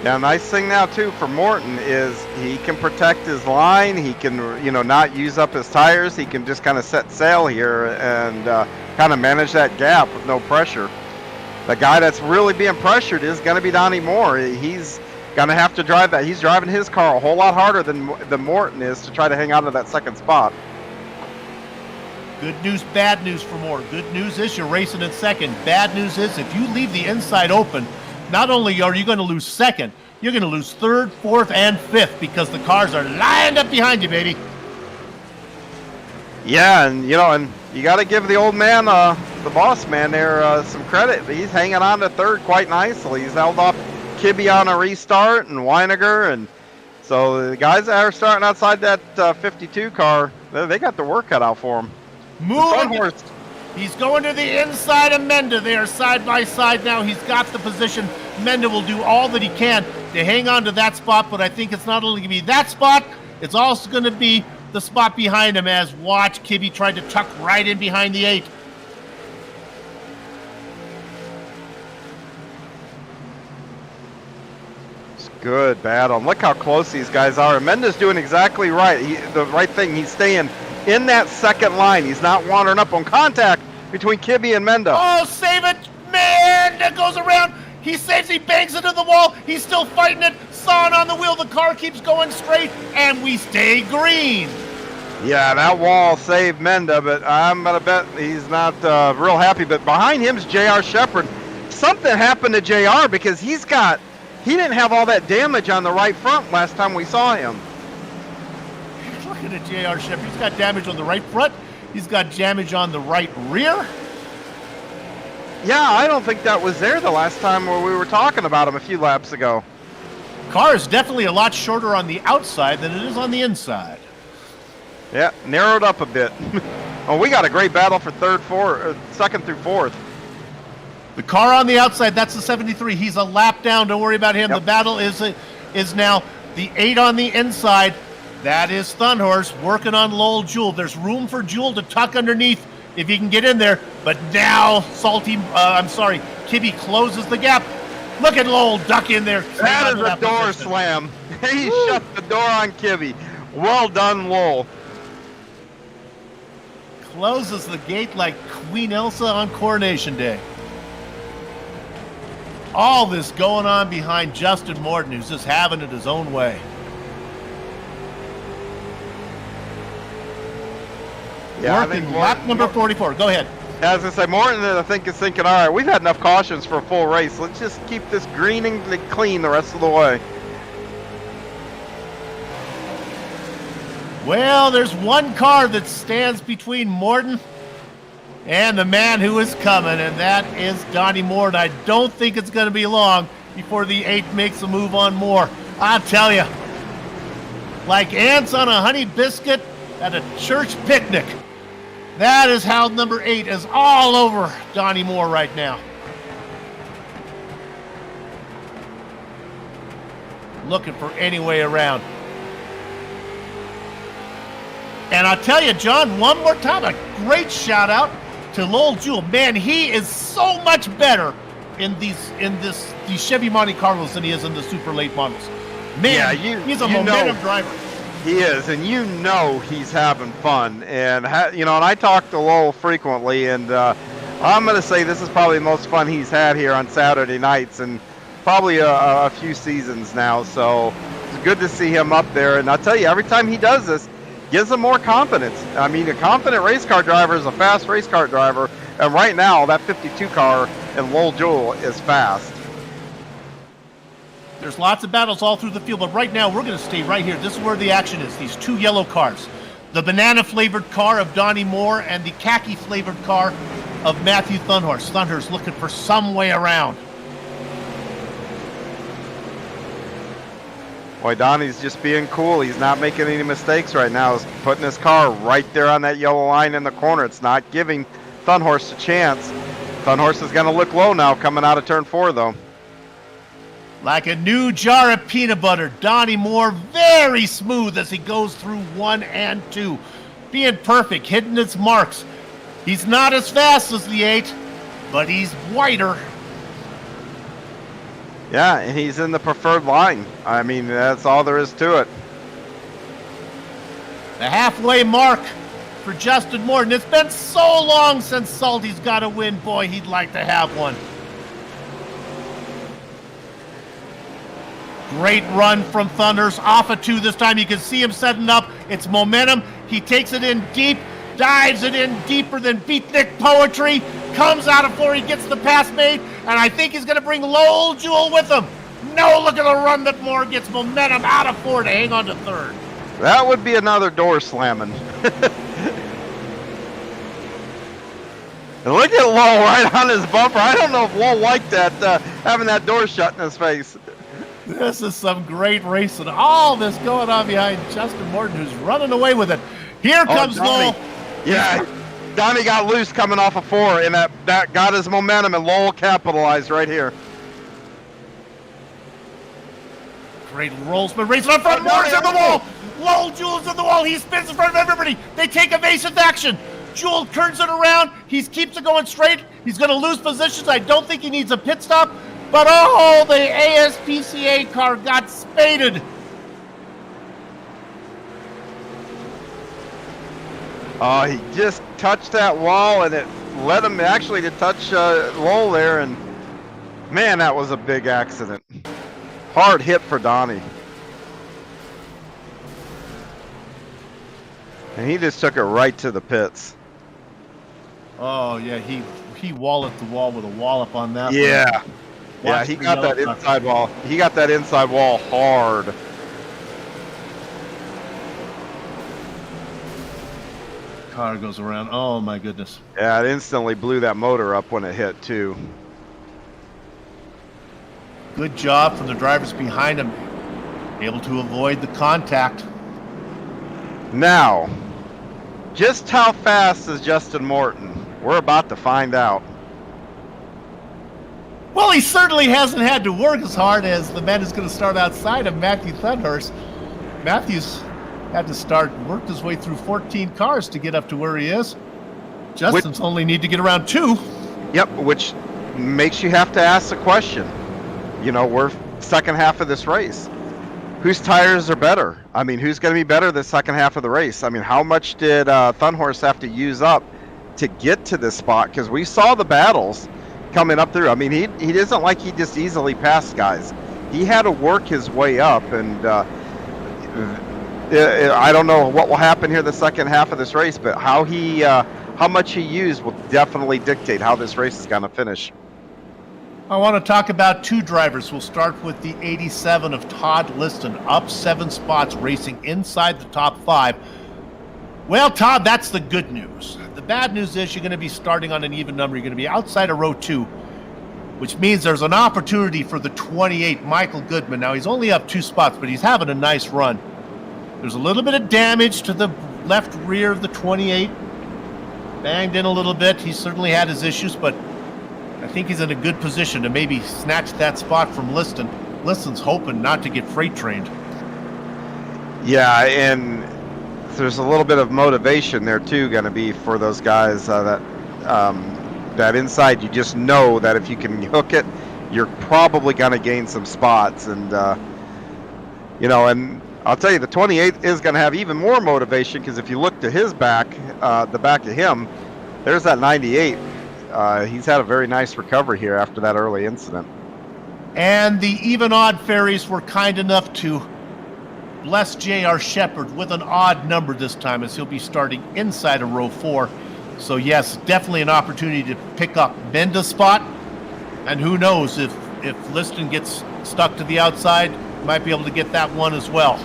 Yeah, nice thing now too for Morton is he can protect his line. He can, you know, not use up his tires. He can just kind of set sail here and kind of manage that gap with no pressure. The guy that's really being pressured is going to be Donnie Moore. He's going to have to drive that. He's driving his car a whole lot harder than Morton is to try to hang on to that second spot. Good news, bad news for Moore. Good news is you're racing in second. Bad news is if you leave the inside open, not only are you going to lose second, you're going to lose 3rd, 4th, and 5th because the cars are lined up behind you, baby. Yeah, and you know, and you got to give the old man, the boss man there, some credit. He's hanging on to 3rd quite nicely. He's held off Kibbe on a restart and Weiniger, and so the guys that are starting outside that 52 car, they got their work cut out for them. Moving. He's going to the inside of Menda. They are side by side now. He's got the position. Menda will do all that he can to hang on to that spot, but I think it's not only going to be that spot, it's also going to be the spot behind him as watch Kibbe tried to tuck right in behind the 8. It's good battle. Look how close these guys are. Menda's doing exactly right. The right thing. He's staying in that second line. He's not wandering up on contact between Kibbe and Menda. Oh, save it! Menda goes around. He saves, he bangs into the wall. He's still fighting it. Sawing on the wheel. The car keeps going straight, and we stay green. Yeah, that wall saved Menda, but I'm going to bet he's not real happy. But behind him is J.R. Shepard. Something happened to J.R. because he didn't have all that damage on the right front last time we saw him. Looking at J.R. Shepard, he's got damage on the right front. He's got damage on the right rear. Yeah, I don't think that was there the last time where we were talking about him a few laps ago. Car is definitely a lot shorter on the outside than it is on the inside. Yeah, narrowed up a bit. Oh, we got a great battle for 2nd through 4th. The car on the outside, that's the 73. He's a lap down. Don't worry about him. Yep. The battle is now the 8 on the inside. That is Thunhorse working on Lowell Jewell. There's room for Jewell to tuck underneath if he can get in there. But now Kibbe closes the gap. Look at Lowell duck in there. That is a door slam. He shut the door on Kibbe. Well done, Lowell. Closes the gate like Queen Elsa on Coronation Day. All this going on behind Justin Morton, who's just having it his own way. Yeah, Working lap number 44. Go ahead. Yeah, I was going to say, Morton, I think, is thinking, all right, we've had enough cautions for a full race. Let's just keep this green and clean the rest of the way. Well, there's one car that stands between Morton and the man who is coming, and that is Donnie Moore. And I don't think it's going to be long before the 8 makes a move on Moore. I'll tell you, like ants on a honey biscuit at a church picnic. That is how number 8 is all over Donnie Moore right now. Looking for any way around. And I'll tell you, John, one more time, a great shout out to Lowell Jewell. Man, he is so much better in these Chevy Monte Carlos than he is in the super late models. Man, he's a momentum driver. He is, and he's having fun. And and I talk to Lowell frequently, and I'm going to say this is probably the most fun he's had here on Saturday nights, and probably a few seasons now. So it's good to see him up there. And I'll tell you, every time he does this, gives him more confidence. I mean, a confident race car driver is a fast race car driver, and right now that 52 car in Lowell Jewell is fast. There's lots of battles all through the field, but right now we're going to stay right here. This is where the action is. These two yellow cars, the banana-flavored car of Donnie Moore and the khaki-flavored car of Matthew Thunhorse. Thunhorse looking for some way around. Boy, Donnie's just being cool. He's not making any mistakes right now. He's putting his car right there on that yellow line in the corner. It's not giving Thunhorse a chance. Thunhorse is going to look low now coming out of turn 4, though. Like a new jar of peanut butter, Donnie Moore very smooth as he goes through 1 and 2. Being perfect, hitting his marks. He's not as fast as the 8, but he's whiter. Yeah, and he's in the preferred line. I mean, that's all there is to it. The halfway mark for Justin Morton. It's been so long since Salty's got a win. Boy, he'd like to have one. Great run from Thunders. Off of 2 this time. You can see him setting up. It's momentum. He takes it in deep. Dives it in deeper than Beatnik Poetry. Comes out of 4. He gets the pass made. And I think he's going to bring Lowell Jewell with him. No, look at the run that Moore gets momentum out of 4 to hang on to 3rd. That would be another door slamming. And look at Lowell right on his bumper. I don't know if Lowell liked that, having that door shut in his face. This is some great racing. All this going on behind Justin Morton, who's running away with it. Here comes Lowell. Yeah, Donnie got loose coming off of 4, and that got his momentum, and Lowell capitalized right here. Great rolls, but racing up front. Moore's in the wall. Lowell Jewell's in the wall. He spins in front of everybody. They take evasive action. Jewell turns it around. He keeps it going straight. He's going to lose positions. I don't think he needs a pit stop. But oh, the ASPCA car got spaded. Oh, he just touched that wall, and it led him actually to touch Lowell there, and man, that was a big accident. Hard hit for Donnie. And he just took it right to the pits. Oh, yeah, he walloped the wall with a wallop on that Yeah. one. Yeah, he got that inside wall. He got that inside wall hard. Car goes around. Oh, my goodness. Yeah, it instantly blew that motor up when it hit, too. Good job from the drivers behind him. Able to avoid the contact. Now, just how fast is Justin Morton? We're about to find out. Well, he certainly hasn't had to work as hard as the man who's going to start outside of Matthew Thunhurst. Matthew's had to worked his way through 14 cars to get up to where he is. Justin's only need to get around 2. Yep, which makes you have to ask the question. You know, we're second half of this race. Whose tires are better? I mean, who's going to be better the second half of the race? I mean, how much did Thunhorse have to use up to get to this spot? Because we saw the battles coming up through. I mean, he isn't like he just easily passed guys. He had to work his way up, and I don't know what will happen here the second half of this race, but how much he used will definitely dictate how this race is going to finish. I want to talk about 2 drivers. We'll start with the 87 of Todd Liston, up 7 spots, racing inside the top 5. Well, Todd, that's the good news. The bad news is you're going to be starting on an even number. You're going to be outside of row 2, which means there's an opportunity for the 28, Michael Goodman. Now, he's only up 2 spots, but he's having a nice run. There's a little bit of damage to the left rear of the 28. Banged in a little bit. He certainly had his issues, but I think he's in a good position to maybe snatch that spot from Liston. Liston's hoping not to get freight trained. Yeah, and there's a little bit of motivation there too, going to be for those guys that inside. You just know that if you can hook it, you're probably going to gain some spots, and and I'll tell you, the 28 is going to have even more motivation, because if you look to his back, the back of him, there's that 98. He's had a very nice recovery here after that early incident. And the even odd fairies were kind enough to bless J.R. Shepard with an odd number this time, as he'll be starting inside of row 4. So yes, definitely an opportunity to pick up Benda's spot. And who knows, if Liston gets stuck to the outside, might be able to get that one as well.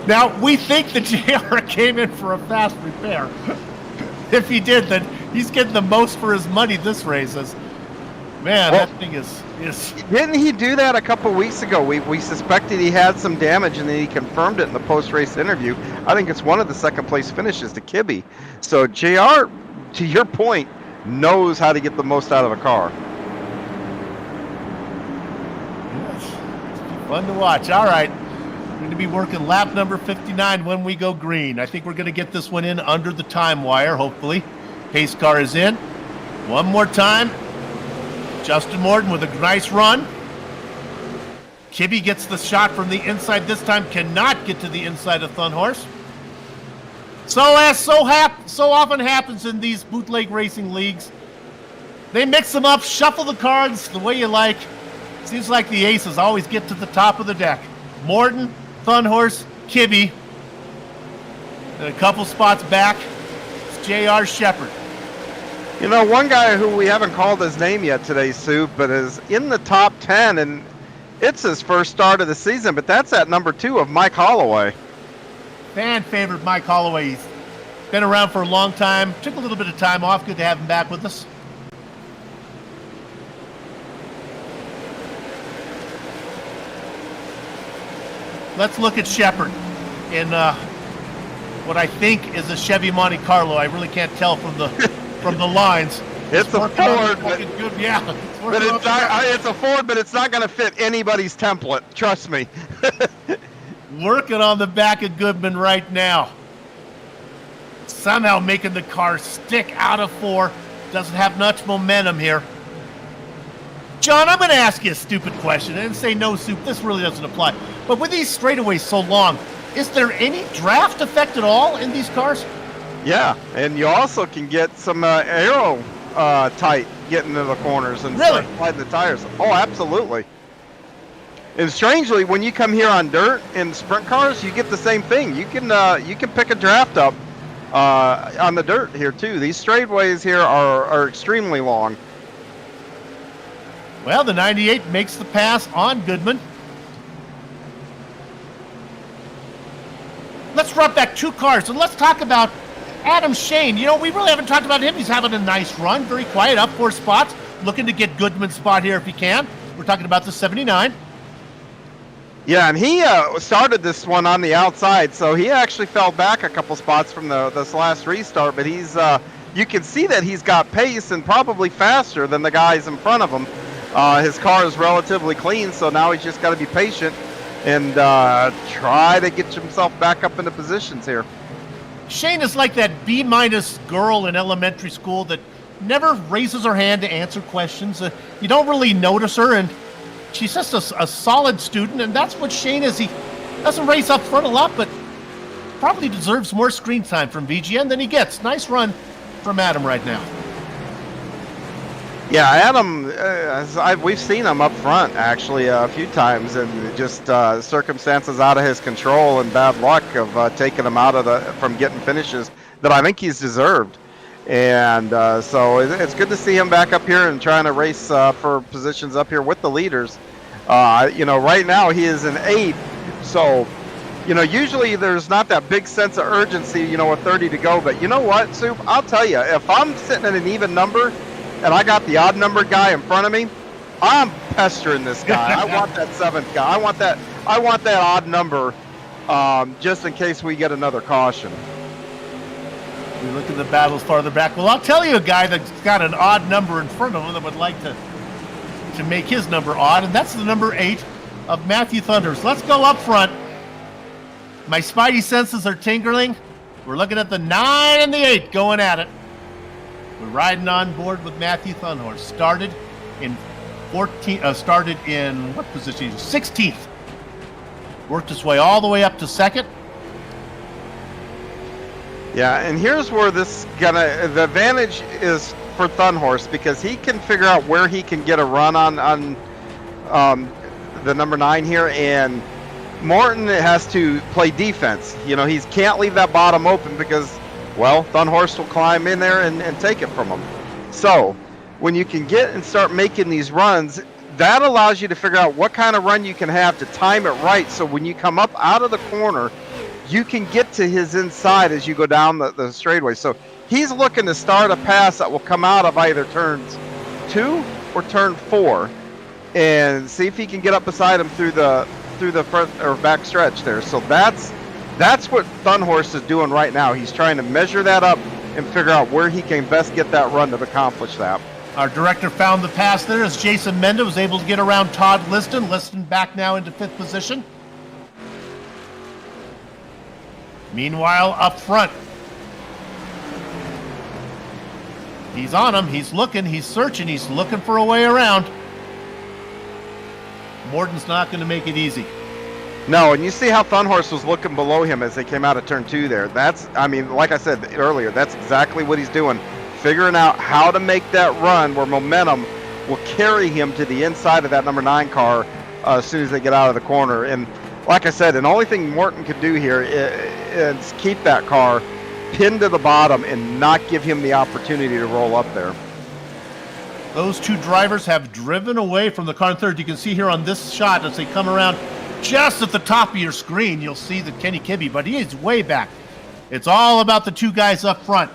Now, we think that JR came in for a fast repair. If he did, then he's getting the most for his money this race. Man, that thing is... Didn't he do that a couple weeks ago? We suspected he had some damage, and then he confirmed it in the post-race interview. I think it's one of the second-place finishes to Kibbe. So JR, to your point, knows how to get the most out of a car. Yes. It's fun to watch. All right. We're going to be working lap number 59 when we go green. I think we're going to get this one in under the time wire, hopefully. Pace car is in. One more time. Justin Morton with a nice run. Kibbe gets the shot from the inside this time. Cannot get to the inside of Thunhorse. So as so often happens in these bootleg racing leagues, they mix them up, shuffle the cards the way you like. Seems like the aces always get to the top of the deck. Morton, Thunhorse, Kibbe, and a couple spots back, it's J.R. Shepard. You know, one guy who we haven't called his name yet today, Sue, but is in the top 10, and it's his first start of the season, but that's at number 2 of Mike Holloway. Fan favorite Mike Holloway. He's been around for a long time. Took a little bit of time off. Good to have him back with us. Let's look at Shepard in what I think is a Chevy Monte Carlo. I really can't tell from the lines. It's a Ford, good. Yeah, it's a Ford, but it's not going to fit anybody's template. Trust me. Working on the back of Goodman right now. Somehow making the car stick out of 4. Doesn't have much momentum here. John, I'm going to ask you a stupid question and say no, Soup. This really doesn't apply. But with these straightaways so long, is there any draft effect at all in these cars? Yeah, and you also can get some aero tight getting into the corners and really? start sliding the tires. Oh, absolutely. And strangely, when you come here on dirt in sprint cars, you get the same thing. You can pick a draft up on the dirt here too. These straightaways here are extremely long. Well, the 98 makes the pass on Goodman. Let's run back 2 cars and let's talk about Adam Shane. You know, we really haven't talked about him. He's having a nice run, very quiet, up 4 spots, looking to get Goodman's spot here if he can. We're talking about the 79. Yeah, and he started this one on the outside, so he actually fell back a couple spots from this last restart, but he's you can see that he's got pace and probably faster than the guys in front of him. His car is relatively clean, so now he's just got to be patient and try to get himself back up into positions here. Shane is like that B- girl in elementary school that never raises her hand to answer questions. You don't really notice her, and she's just a solid student, and that's what Shane is. He doesn't race up front a lot, but probably deserves more screen time from VGN than he gets. Nice run from Adam right now. Yeah, Adam, we've seen him up front actually a few times, and just circumstances out of his control and bad luck of taking him out of from getting finishes that I think he's deserved. And so it's good to see him back up here and trying to race for positions up here with the leaders. Right now he is in 8th, so usually there's not that big sense of urgency, with 30 to go. But you know what, Soup? I'll tell you, if I'm sitting at an even number and I got the odd numbered guy in front of me, I'm pestering this guy. I want that 7th guy. I want that odd number, just in case we get another caution. We look at the battles farther back. Well, I'll tell you a guy that's got an odd number in front of him that would like to make his number odd, and that's the number 8 of Matthew Thunders. Let's go up front. My spidey senses are tingling. We're looking at the 9 and the 8 going at it. We're riding on board with Matthew Thunhorse. Started in what position? 16th. Worked his way all the way up to 2nd. Yeah, and here's where the advantage is for Thunhorse, because he can figure out where he can get a run on the number 9 here, and Morton has to play defense. You know, he can't leave that bottom open because, well, Thunhorse will climb in there and take it from him. So when you can get and start making these runs, that allows you to figure out what kind of run you can have to time it right, so when you come up out of the corner, you can get to his inside as you go down the straightaway. So he's looking to start a pass that will come out of either turns 2 or turn 4, and see if he can get up beside him through the front or back stretch there. So that's what Thunhorse is doing right now. He's trying to measure that up and figure out where he can best get that run to accomplish that. Our director found the pass there as Jason Menda was able to get around Todd Liston. Liston back now into 5th position. Meanwhile, up front, he's on him. He's looking. He's searching. He's looking for a way around. Morton's not going to make it easy. No, and you see how Thunhorse was looking below him as they came out of turn 2 there. Like I said earlier, that's exactly what he's doing. Figuring out how to make that run where momentum will carry him to the inside of that number 9 car as soon as they get out of the corner. And like I said, the only thing Morton could do here is keep that car pinned to the bottom and not give him the opportunity to roll up there. Those two drivers have driven away from the car in 3rd. You can see here on this shot as they come around just at the top of your screen, you'll see the Kenny Kibbe, but he is way back. It's all about the 2 guys up front.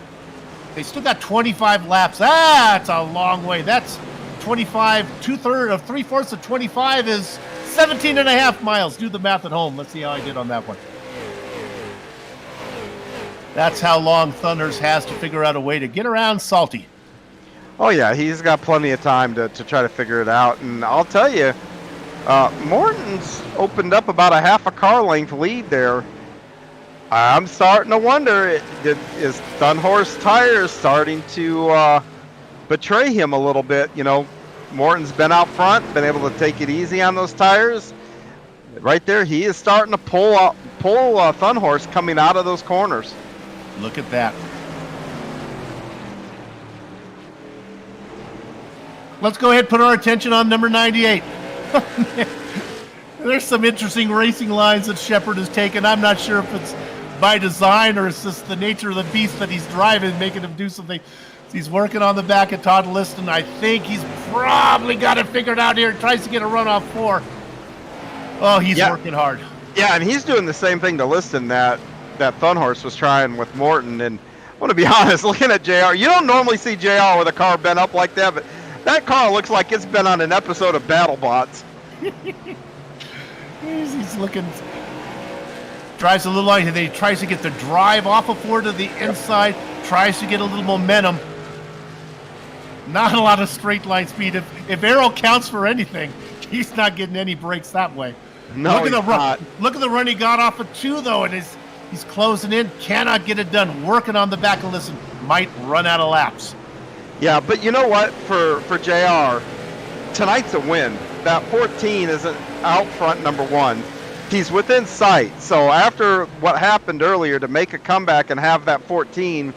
They still got 25 laps. That's a long way. That's 25, 2/3 of 3/4 of 25 is 17 and a half miles. Do the math at home. Let's see how I did on that one. That's how long Thunders has to figure out a way to get around Salty. Oh yeah, he's got plenty of time to try to figure it out. And I'll tell you, Morton's opened up about a half a car length lead there. I'm starting to wonder, is Thunhorse tires starting to betray him a little bit? You know, Morton's been out front, been able to take it easy on those tires. Right there, he is starting to pull Thunhorse coming out of those corners. Look at that. Let's go ahead and put our attention on number 98. There's some interesting racing lines that Shepard has taken. I'm not sure if it's by design or it's just the nature of the beast that he's driving, making him do something. He's working on the back of Todd Liston. I think he's probably got it figured out here. Tries to get a run off 4. Oh, he's working hard. Yeah, and he's doing the same thing to Liston that Thunhorse was trying with Morton. And I want to be honest, looking at JR, you don't normally see JR with a car bent up like that, but that car looks like it's been on an episode of BattleBots. He's looking, drives a little line, and then he tries to get the drive off of 4 to the inside, tries to get a little momentum. Not a lot of straight line speed. If Arrow counts for anything, he's not getting any breaks that way. No, look at the run. not. Look at the run he got off of 2 though, and he's closing in. Cannot get it done. Working on the back of Listen. Might run out of laps. Yeah, but you know what? For JR, tonight's a win. That 14 isn't out front number 1. He's within sight. So after what happened earlier, to make a comeback and have that 14,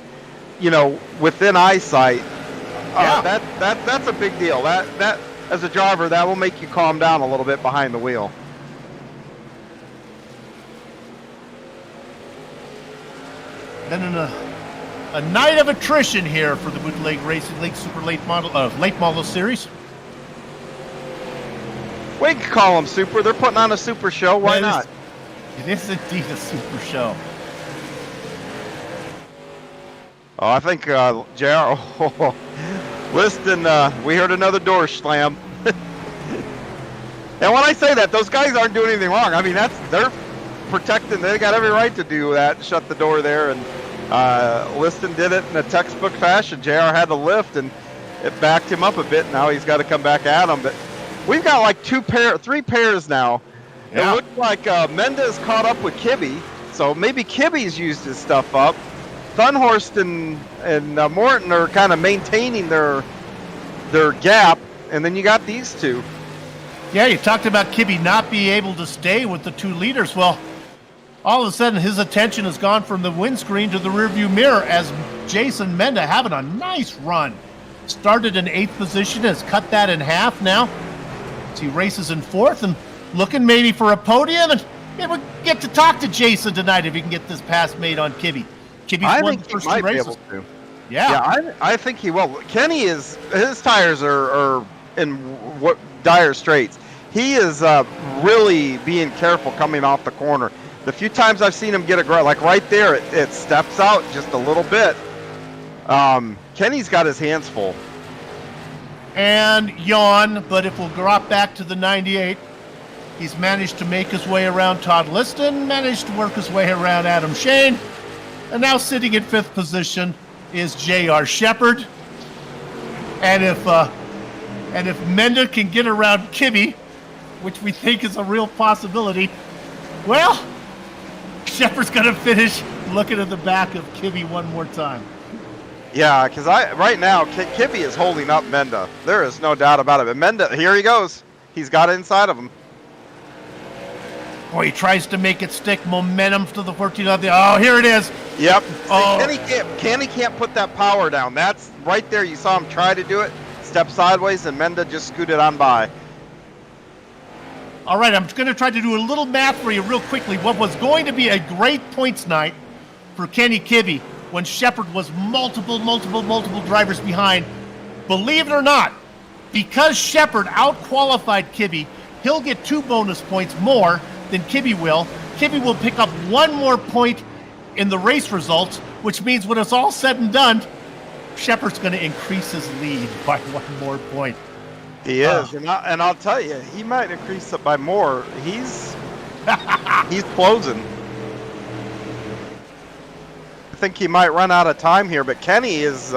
you know, within eyesight, that's a big deal. That as a driver, that will make you calm down a little bit behind the wheel. Then in a night of attrition here for the Bootleg Racing League Super Late Model Series. We can call them super. They're putting on a super show. Why not? It is indeed a super show. Oh, I think JR. Liston, we heard another door slam. And when I say that, those guys aren't doing anything wrong. I mean, they're protecting. They got every right to do that. Shut the door there, and Liston did it in a textbook fashion. JR had to lift, and it backed him up a bit. Now he's got to come back at him. But we've got like 3 pairs now. Yeah. It looks like Mendez caught up with Kibbe, so maybe Kibbe's used his stuff up. Thunhorst and Morton are kind of maintaining their gap, and then you got these two. Yeah, you talked about Kibbe not being able to stay with the 2 leaders. Well, all of a sudden his attention has gone from the windscreen to the rearview mirror as Jason Menda having a nice run. Started in 8th position, has cut that in half now. As he races in 4th and looking maybe for a podium, and maybe we'll get to talk to Jason tonight if he can get this pass made on Kibbe. Kibbe's won the first 2 races. Yeah, I think he will. Kenny his tires are in what dire straits. He is really being careful coming off the corner. The few times I've seen him get like right there, it steps out just a little bit. Kenny's got his hands full. And yawn, but if we'll drop back to the 98, he's managed to make his way around Todd Liston, managed to work his way around Adam Shane, and now sitting in 5th position is J.R. Shepard. And if Menda can get around Kibbe, which we think is a real possibility, well, Shepard's going to finish looking at the back of Kibbe one more time. Yeah, because right now, Kibbe is holding up Menda. There is no doubt about it. But Menda, here he goes. He's got it inside of him. Boy, he tries to make it stick. Momentum to the 14 of the. Oh, here it is. Yep. Oh. Kenny can't put that power down. That's right there. You saw him try to do it. Step sideways, and Menda just scooted on by. All right, I'm going to try to do a little math for you real quickly. What was going to be a great points night for Kenny Kibbe when Shepard was multiple drivers behind. Believe it or not, because Shepard out-qualified Kibbe, he'll get 2 bonus points more than Kibbe will. Kibbe will pick up 1 more point in the race results, which means when it's all said and done, Shepard's going to increase his lead by 1 more point. He is, and I'll tell you, he might increase it by more. He's closing. I think he might run out of time here, but Kenny is,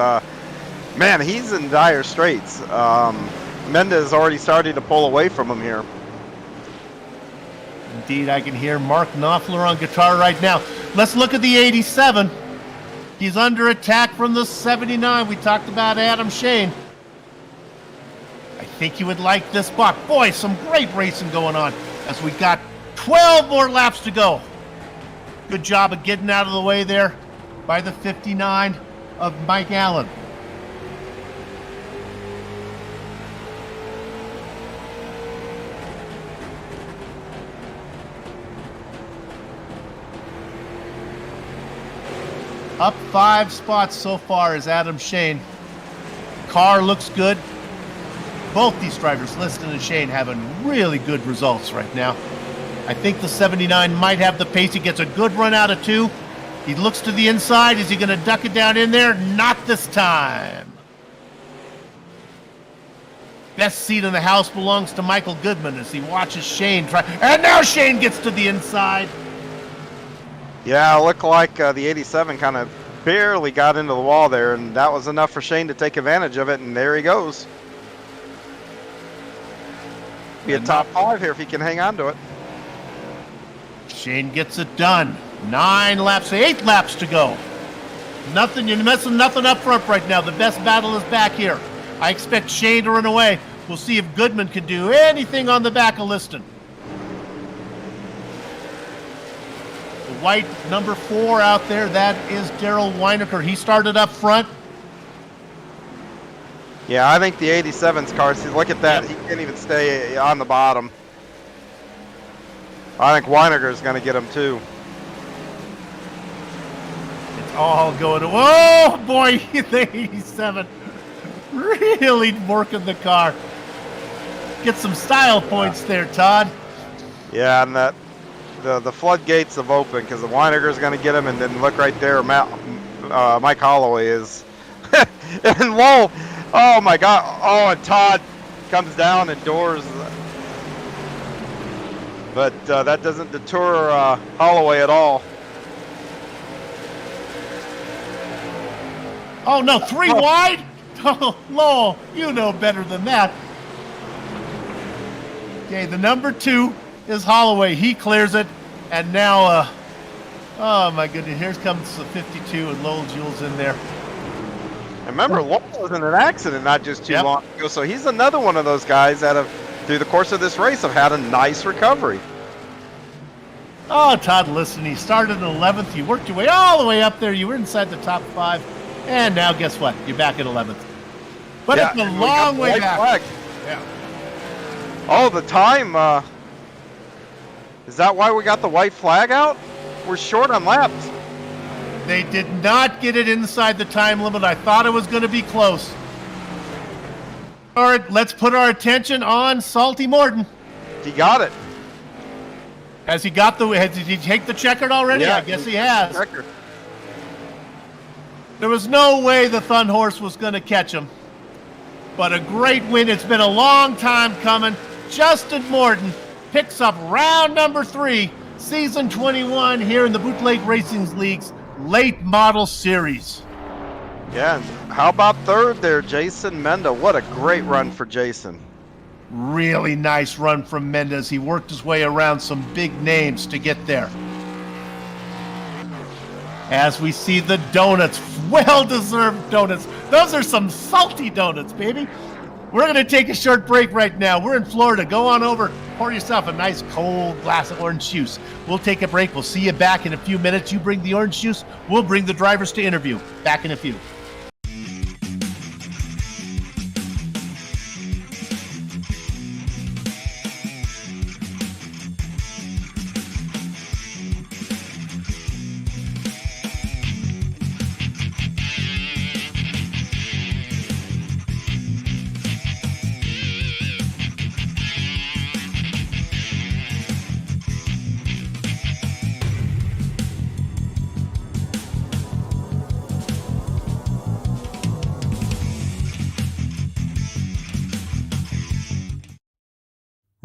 man, he's in dire straits. Menda is already starting to pull away from him here. Indeed, I can hear Mark Knopfler on guitar right now. Let's look at the 87. He's under attack from the 79. We talked about Adam Shane. I think you would like this spot. Boy, some great racing going on as we got 12 more laps to go. Good job of getting out of the way there by the 59 of Mike Allen. Up 5 spots so far is Adam Shane. Car looks good. Both these drivers, Liston and Shane, having really good results right now. I think the 79 might have the pace. He gets a good run out of 2. He looks to the inside. Is he going to duck it down in there? Not this time. Best seat in the house belongs to Michael Goodman as he watches Shane try. And now Shane gets to the inside. Yeah, it looked like the 87 kind of barely got into the wall there, and that was enough for Shane to take advantage of it, and there he goes. Be a top 5 here if he can hang on to it. Shane gets it done. 8 laps to go. You're messing nothing up front right now. The best battle is back here. I expect Shane to run away. We'll see if Goodman can do anything on the back of Liston. The white number 4 out there, that is Daryl Weinecker. He started up front. Yeah, I think the 87's car, see, look at that. He can't even stay on the bottom. I think Weineger's going to get him too. It's all going to, oh boy, the 87 really working the car. Get some style points there, Todd. Yeah, and that the floodgates have opened because the Weineger's going to get him, and then look right there, Mike Holloway is. And whoa, oh my God, oh, and Todd comes down and doors. but that doesn't deter Holloway at all. Oh, no, 3 wide? Oh, Lowell, you know better than that. Okay, the number 2 is Holloway. He clears it, and now, oh my goodness, here comes the 52, and Lowell Jules in there. And remember, Lowell was in an accident not just too long ago, so he's another one of those guys that have, through the course of this race, have had a nice recovery. Oh, Todd, listen, he started in 11th. You worked your way all the way up there. You were inside the top 5. And now, guess what? You're back at 11th. But it's a long way back. Flag. Yeah. Oh, the time. Is that why we got the white flag out? We're short on laps. They did not get it inside the time limit. I thought it was going to be close. All right, let's put our attention on Salty Morton. He got it. Has he did he take the checkered already? Yeah, I guess he has. Checker. There was no way the Thun Horse was going to catch him. But a great win. It's been a long time coming. Justin Morton picks up round number 3, season 21 here in the Bootleg Racing League's late model series. Yeah, and how about third there, Jason Menda? What a great run for Jason. Really nice run from Mendez. He worked his way around some big names to get there. As we see the donuts, well-deserved donuts. Those are some salty donuts, baby. We're going to take a short break right now. We're in Florida. Go on over, pour yourself a nice cold glass of orange juice. We'll take a break. We'll see you back in a few minutes. You bring the orange juice. We'll bring the drivers to interview. Back in a few.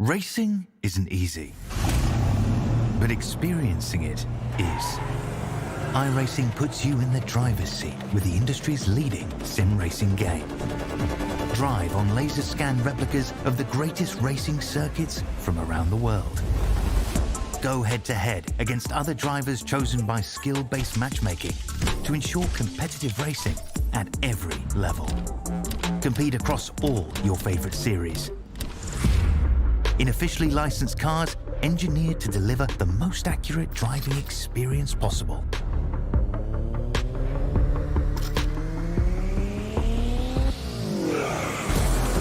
Racing isn't easy, but experiencing it is. iRacing puts you in the driver's seat with the industry's leading sim racing game. Drive on laser scan replicas of the greatest racing circuits from around the world. Go head-to-head against other drivers chosen by skill-based matchmaking to ensure competitive racing at every level. Compete across all your favorite series. In officially licensed cars, engineered to deliver the most accurate driving experience possible.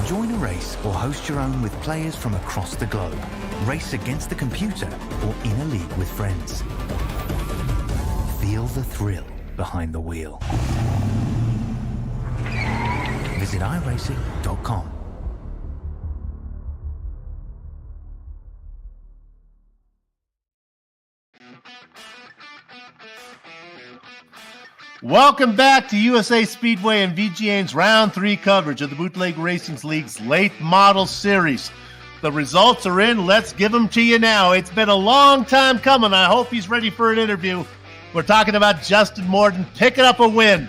Join a race or host your own with players from across the globe. Race against the computer or in a league with friends. Feel the thrill behind the wheel. Visit iRacing.com. Welcome back to USA Speedway and VGA's Round 3 coverage of the Bootleg Racing League's late model series. The results are in. Let's give them to you now. It's been a long time coming. I hope he's ready for an interview. We're talking about Justin Morton picking up a win.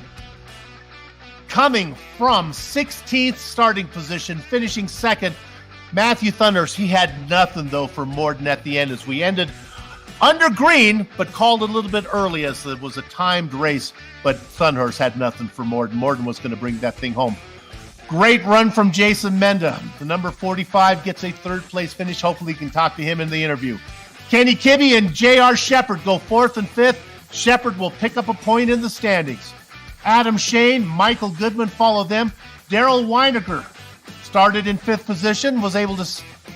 Coming from 16th starting position, finishing second, Matthew Thunders. He had nothing, though, for Morton at the end as we ended under green, but called a little bit early as it was a timed race. But Thunhurst had nothing for Morton. Morton was going to bring that thing home. Great run from Jason Menda. The number 45 gets a third-place finish. Hopefully, we can talk to him in the interview. Kenny Kibbe and J.R. Shepard go 4th and 5th. Shepard will pick up a point in the standings. Adam Shane, Michael Goodman follow them. Daryl Weinecker started in 5th position, was able to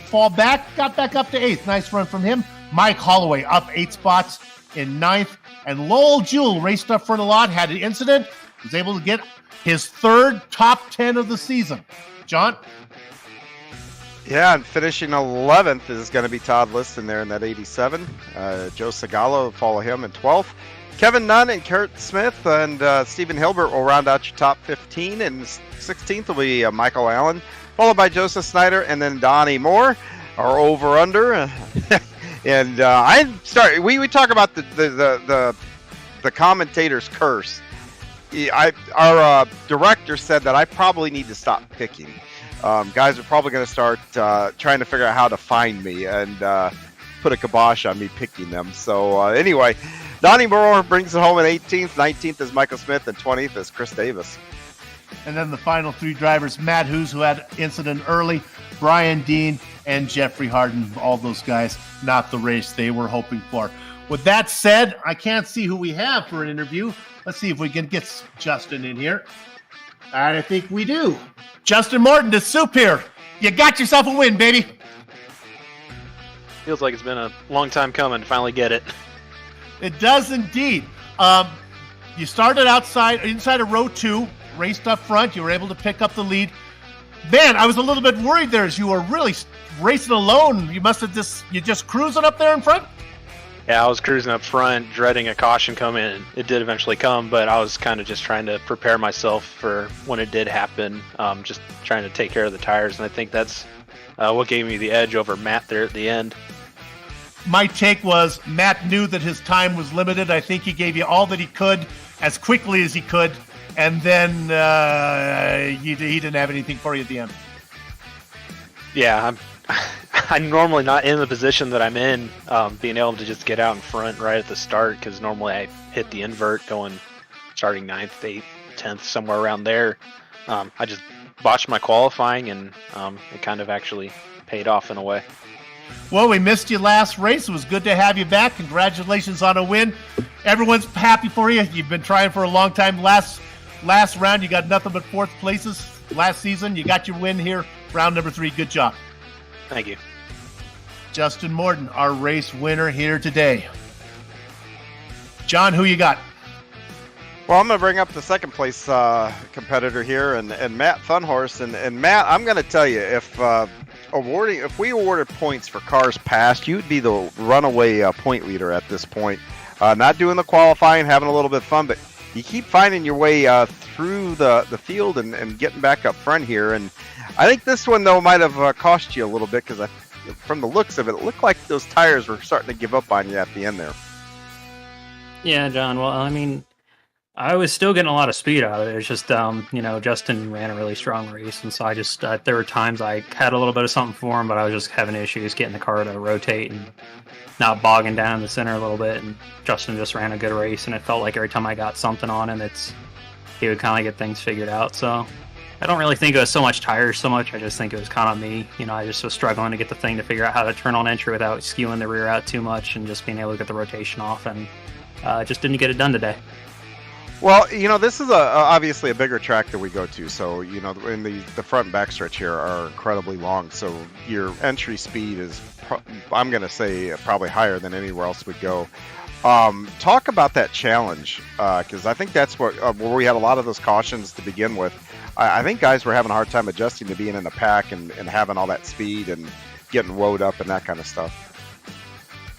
fall back, got back up to 8th. Nice run from him. Mike Holloway up 8 spots in 9th. And Lowell Jewell raced up front a lot, had an incident, was able to get his 3rd top 10 of the season. John? Yeah, and finishing 11th is going to be Todd Liston there in that 87. Joe Sagallo follow him in 12th. Kevin Nunn and Kurt Smith and Stephen Hilbert will round out your top 15. And 16th will be Michael Allen, followed by Joseph Snyder and then Donnie Moore. Our over-under And we talk about the commentator's curse. Our director said that I probably need to stop picking. Guys are probably going to start trying to figure out how to find me and put a kibosh on me picking them. So anyway, Donnie Moore brings it home at 18th, 19th is Michael Smith, and 20th is Chris Davis. And then the final three drivers, Matt Hughes, who had incident early, Brian Dean, and Jeffrey Harden. All those guys, not the race they were hoping for. With that said, I can't see who we have for an interview. Let's see if we can get Justin in here. And I think we do. Justin Morton, the soup here. You got yourself a win, baby. Feels like it's been a long time coming to finally get it. It does indeed. You started inside of row 2, raced up front. You were able to pick up the lead. Man, I was a little bit worried there as you were really racing alone. You must have just cruising up there in front? Yeah, I was cruising up front, dreading a caution come in. It did eventually come, but I was kind of just trying to prepare myself for when it did happen, just trying to take care of the tires, and I think that's what gave me the edge over Matt there at the end. My take was Matt knew that his time was limited. I think he gave you all that he could as quickly as he could, and then he didn't have anything for you at the end. Yeah, I'm normally not in the position that I'm in, being able to just get out in front right at the start, because normally I hit the invert starting 9th, 8th, 10th, somewhere around there. I just botched my qualifying, and it kind of actually paid off in a way. Well, we missed you last race. It was good to have you back. Congratulations on a win. Everyone's happy for you. You've been trying for a long time. Last round, you got nothing but 4th places. Last season, you got your win here. Round number 3. Good job. Thank you. Justin Morton, our race winner here today. John, who you got? Well, I'm going to bring up the second place competitor here, and Matt Funhorse. And Matt, I'm going to tell you, if we awarded points for cars passed, you'd be the runaway point leader at this point. Not doing the qualifying, having a little bit of fun, but you keep finding your way through the field and getting back up front here. And I think this one, though, might have cost you a little bit, because from the looks of it, it looked like those tires were starting to give up on you at the end there. Yeah, John. Well, I mean, I was still getting a lot of speed out of it. It's just, Justin ran a really strong race, and so I just, there were times I had a little bit of something for him, but I was just having issues getting the car to rotate and not bogging down in the center a little bit, and Justin just ran a good race, and it felt like every time I got something on him, he would kind of get things figured out, so I don't really think it was so much tires so much. I just think it was kind of me. I just was struggling to get the thing to figure out how to turn on entry without skewing the rear out too much and just being able to get the rotation off, and just didn't get it done today. Well, this is obviously a bigger track that we go to, so, in the front and back stretch here are incredibly long, so your entry speed is, I'm going to say, probably higher than anywhere else we go. Talk about that challenge, because I think that's where we had a lot of those cautions to begin with. I think guys were having a hard time adjusting to being in the pack and having all that speed and getting woed up and that kind of stuff.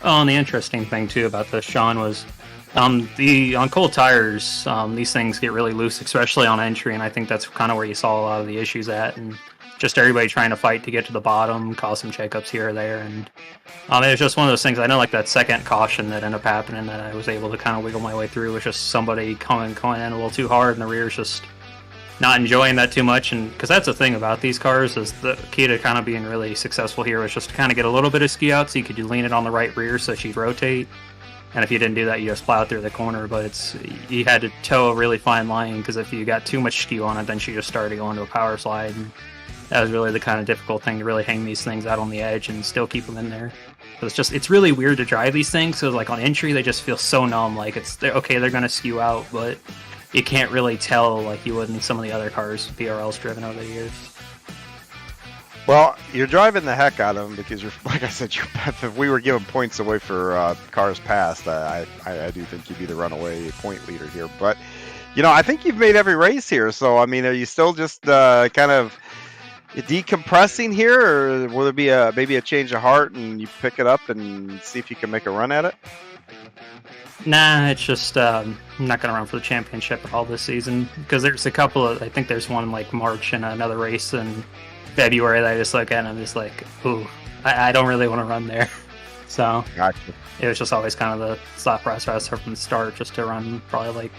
Oh, and the interesting thing, too, about this, Sean, was on cold tires, these things get really loose, especially on entry, and I think that's kind of where you saw a lot of the issues at, and just everybody trying to fight to get to the bottom, cause some shakeups here or there, and it was just one of those things. I know, like that second caution that ended up happening that I was able to kind of wiggle my way through was just somebody going in a little too hard, and the rear's just not enjoying that too much, and because that's the thing about these cars is the key to kind of being really successful here was just to kind of get a little bit of ski out so you could lean it on the right rear so she'd rotate. And if you didn't do that, you just plow through the corner. But you had to toe a really fine line, because if you got too much skew on it, then she just started going to a power slide. And that was really the kind of difficult thing, to really hang these things out on the edge and still keep them in there. So it's really weird to drive these things. So like on entry, they just feel so numb. Like they're going to skew out, but you can't really tell like you would in some of the other cars BRL's driven over the years. Well, you're driving the heck out of them, because like I said, if we were giving points away for cars passed, I do think you'd be the runaway point leader here. But, I think you've made every race here. So, I mean, are you still just kind of decompressing here, or will there be maybe a change of heart and you pick it up and see if you can make a run at it? Nah, it's just I'm not going to run for the championship at all this season, because there's a couple of, I think there's one like March and another race in February that I just look at and I'm just like, ooh, I don't really want to run there. So Gotcha. it was just always kind of the thought process from the start, just to run probably like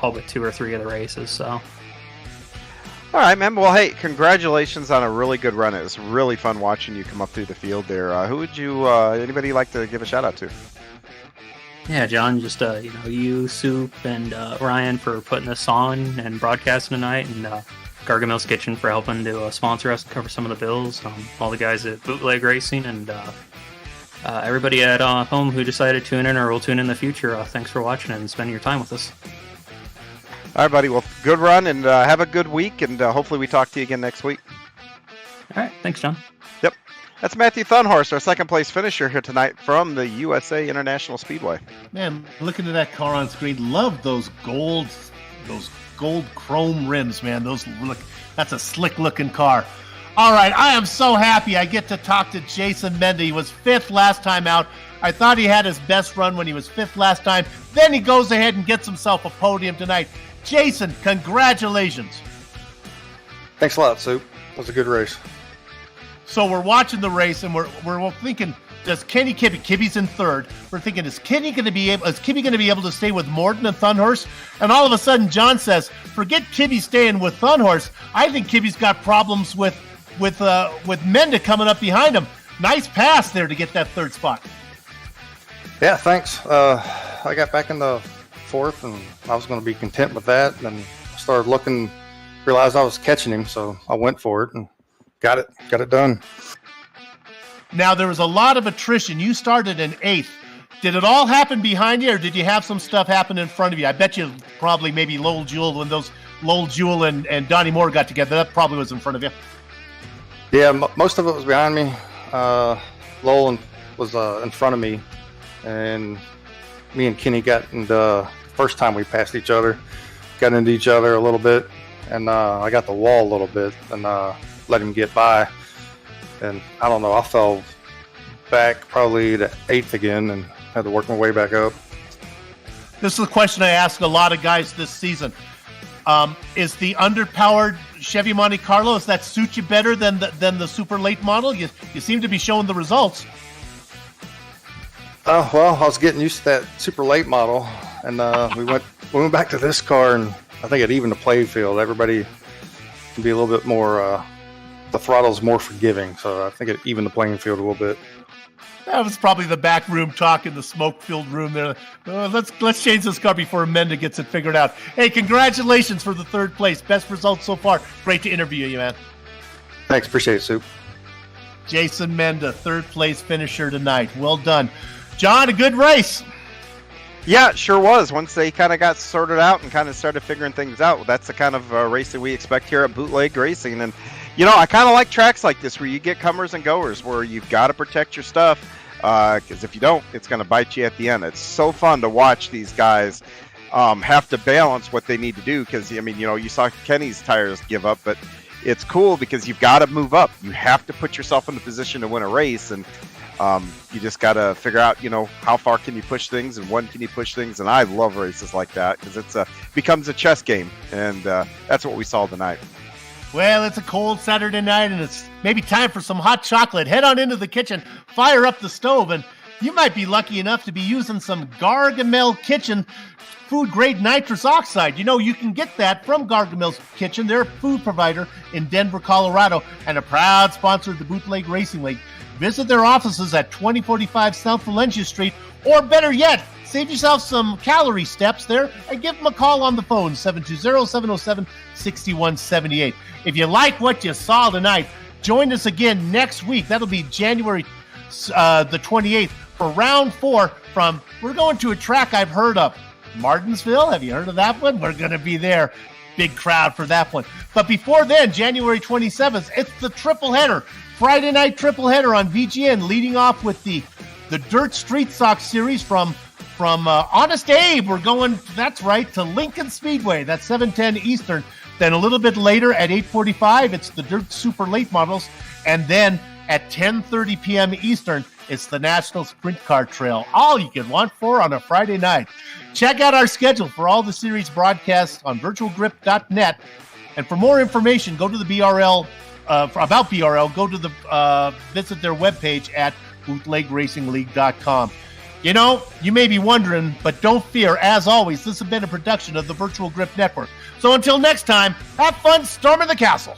all but 2 or 3 of the races. So All right, man. Well, hey, congratulations on a really good run. It was really fun watching you come up through the field there. Who would you, anybody like to give a shout out to? yeah, John, just you, Soup, and Ryan for putting this on and broadcasting tonight, and Gargamel's Kitchen for helping to sponsor us and cover some of the bills. All the guys at Bootleg Racing, and everybody at home who decided to tune in or will tune in the future. Thanks for watching and spending your time with us. All right, buddy. Well, good run, and have a good week, and hopefully we talk to you again next week. All right, thanks, John. Yep. That's Matthew Thunhorst, our second place finisher here tonight from the USA International Speedway. Man, looking at that car on screen, love those gold chrome rims, man. That's a slick looking car. All right, I am so happy I get to talk to Jason Mende. He was 5th last time out. I thought he had his best run when he was 5th last time. Then he goes ahead and gets himself a podium tonight. Jason, congratulations. Thanks a lot, Soup. That was a good race. So we're watching the race, and we're thinking, does Kibby's in 3rd. We're thinking, is Kibby going to be able to stay with Morton and Thunhorst? And all of a sudden, John says, forget Kibby staying with Thunhorst. I think Kibby's got problems with Mende coming up behind him. Nice pass there to get that 3rd spot. Yeah, thanks. I got back in the 4th, and I was going to be content with that. And then I started looking, realized I was catching him, so I went for it and got it done. Now, there was a lot of attrition. You started in 8th. Did it all happen behind you, or did you have some stuff happen in front of you? I bet you probably maybe Lowell Jewell, when those Lowell Jewell and Donnie Moore got together, that probably was in front of you. Yeah, most of it was behind me. Lowell was in front of me, and me and Kenny got into, first time we passed each other, got into each other a little bit, and I got the wall a little bit and let him get by. And I don't know, I fell back probably to 8th again and had to work my way back up. This is a question I ask a lot of guys this season. Is the underpowered Chevy Monte Carlo, does that suit you better than the super late model? You seem to be showing the results. Well, I was getting used to that super late model, and we went back to this car, and I think it evened the playing field. Everybody can be a little bit more, the throttle's more forgiving, so I think it evened the playing field a little bit. That was probably the back room talk in the smoke-filled room there. Let's change this car before Mende gets it figured out. Hey, congratulations for the 3rd place. Best results so far. Great to interview you, man. Thanks, appreciate it, Soup. Jason Mende, 3rd place finisher tonight. Well done. John, a good race. Yeah, it sure was. Once they kind of got sorted out and kind of started figuring things out, that's the kind of race that we expect here at Bootleg Racing. And, I kind of like tracks like this where you get comers and goers, where you've got to protect your stuff, because if you don't, it's going to bite you at the end. It's so fun to watch these guys have to balance what they need to do, because, you saw Kenny's tires give up, but it's cool because you've got to move up. You have to put yourself in the position to win a race, and you just got to figure out, how far can you push things and when can you push things. And I love races like that because it becomes a chess game, and that's what we saw tonight. Well, it's a cold Saturday night, and it's maybe time for some hot chocolate. Head on into the kitchen, fire up the stove, and you might be lucky enough to be using some Gargamel Kitchen food-grade nitrous oxide. You can get that from Gargamel's Kitchen. They're a food provider in Denver, Colorado, and a proud sponsor of the Bootleg Racing League. Visit their offices at 2045 South Valencia Street, or better yet, save yourself some calorie steps there and give them a call on the phone, 720-707-6178. If you like what you saw tonight, join us again next week. That'll be January the 28th for round 4 we're going to a track I've heard of, Martinsville. Have you heard of that one? We're going to be there. Big crowd for that one. But before then, January 27th, it's the triple header. Friday night triple header on VGN, leading off with the Dirt Street Stock Series from Honest Abe. We're going, that's right, to Lincoln Speedway. That's 7:10 Eastern. Then a little bit later at 8:45, it's the Dirt Super Late Models. And then at 10:30 p.m. Eastern, it's the National Sprint Car Trail. All you can want for on a Friday night. Check out our schedule for all the series broadcasts on virtualgrip.net. And for more information, go to the BRL, about BRL, go to the visit their webpage at bootlegracingleague.com. You know, you may be wondering, but don't fear. As always, this has been a production of the Virtual Grip Network. So until next time, have fun storming the castle.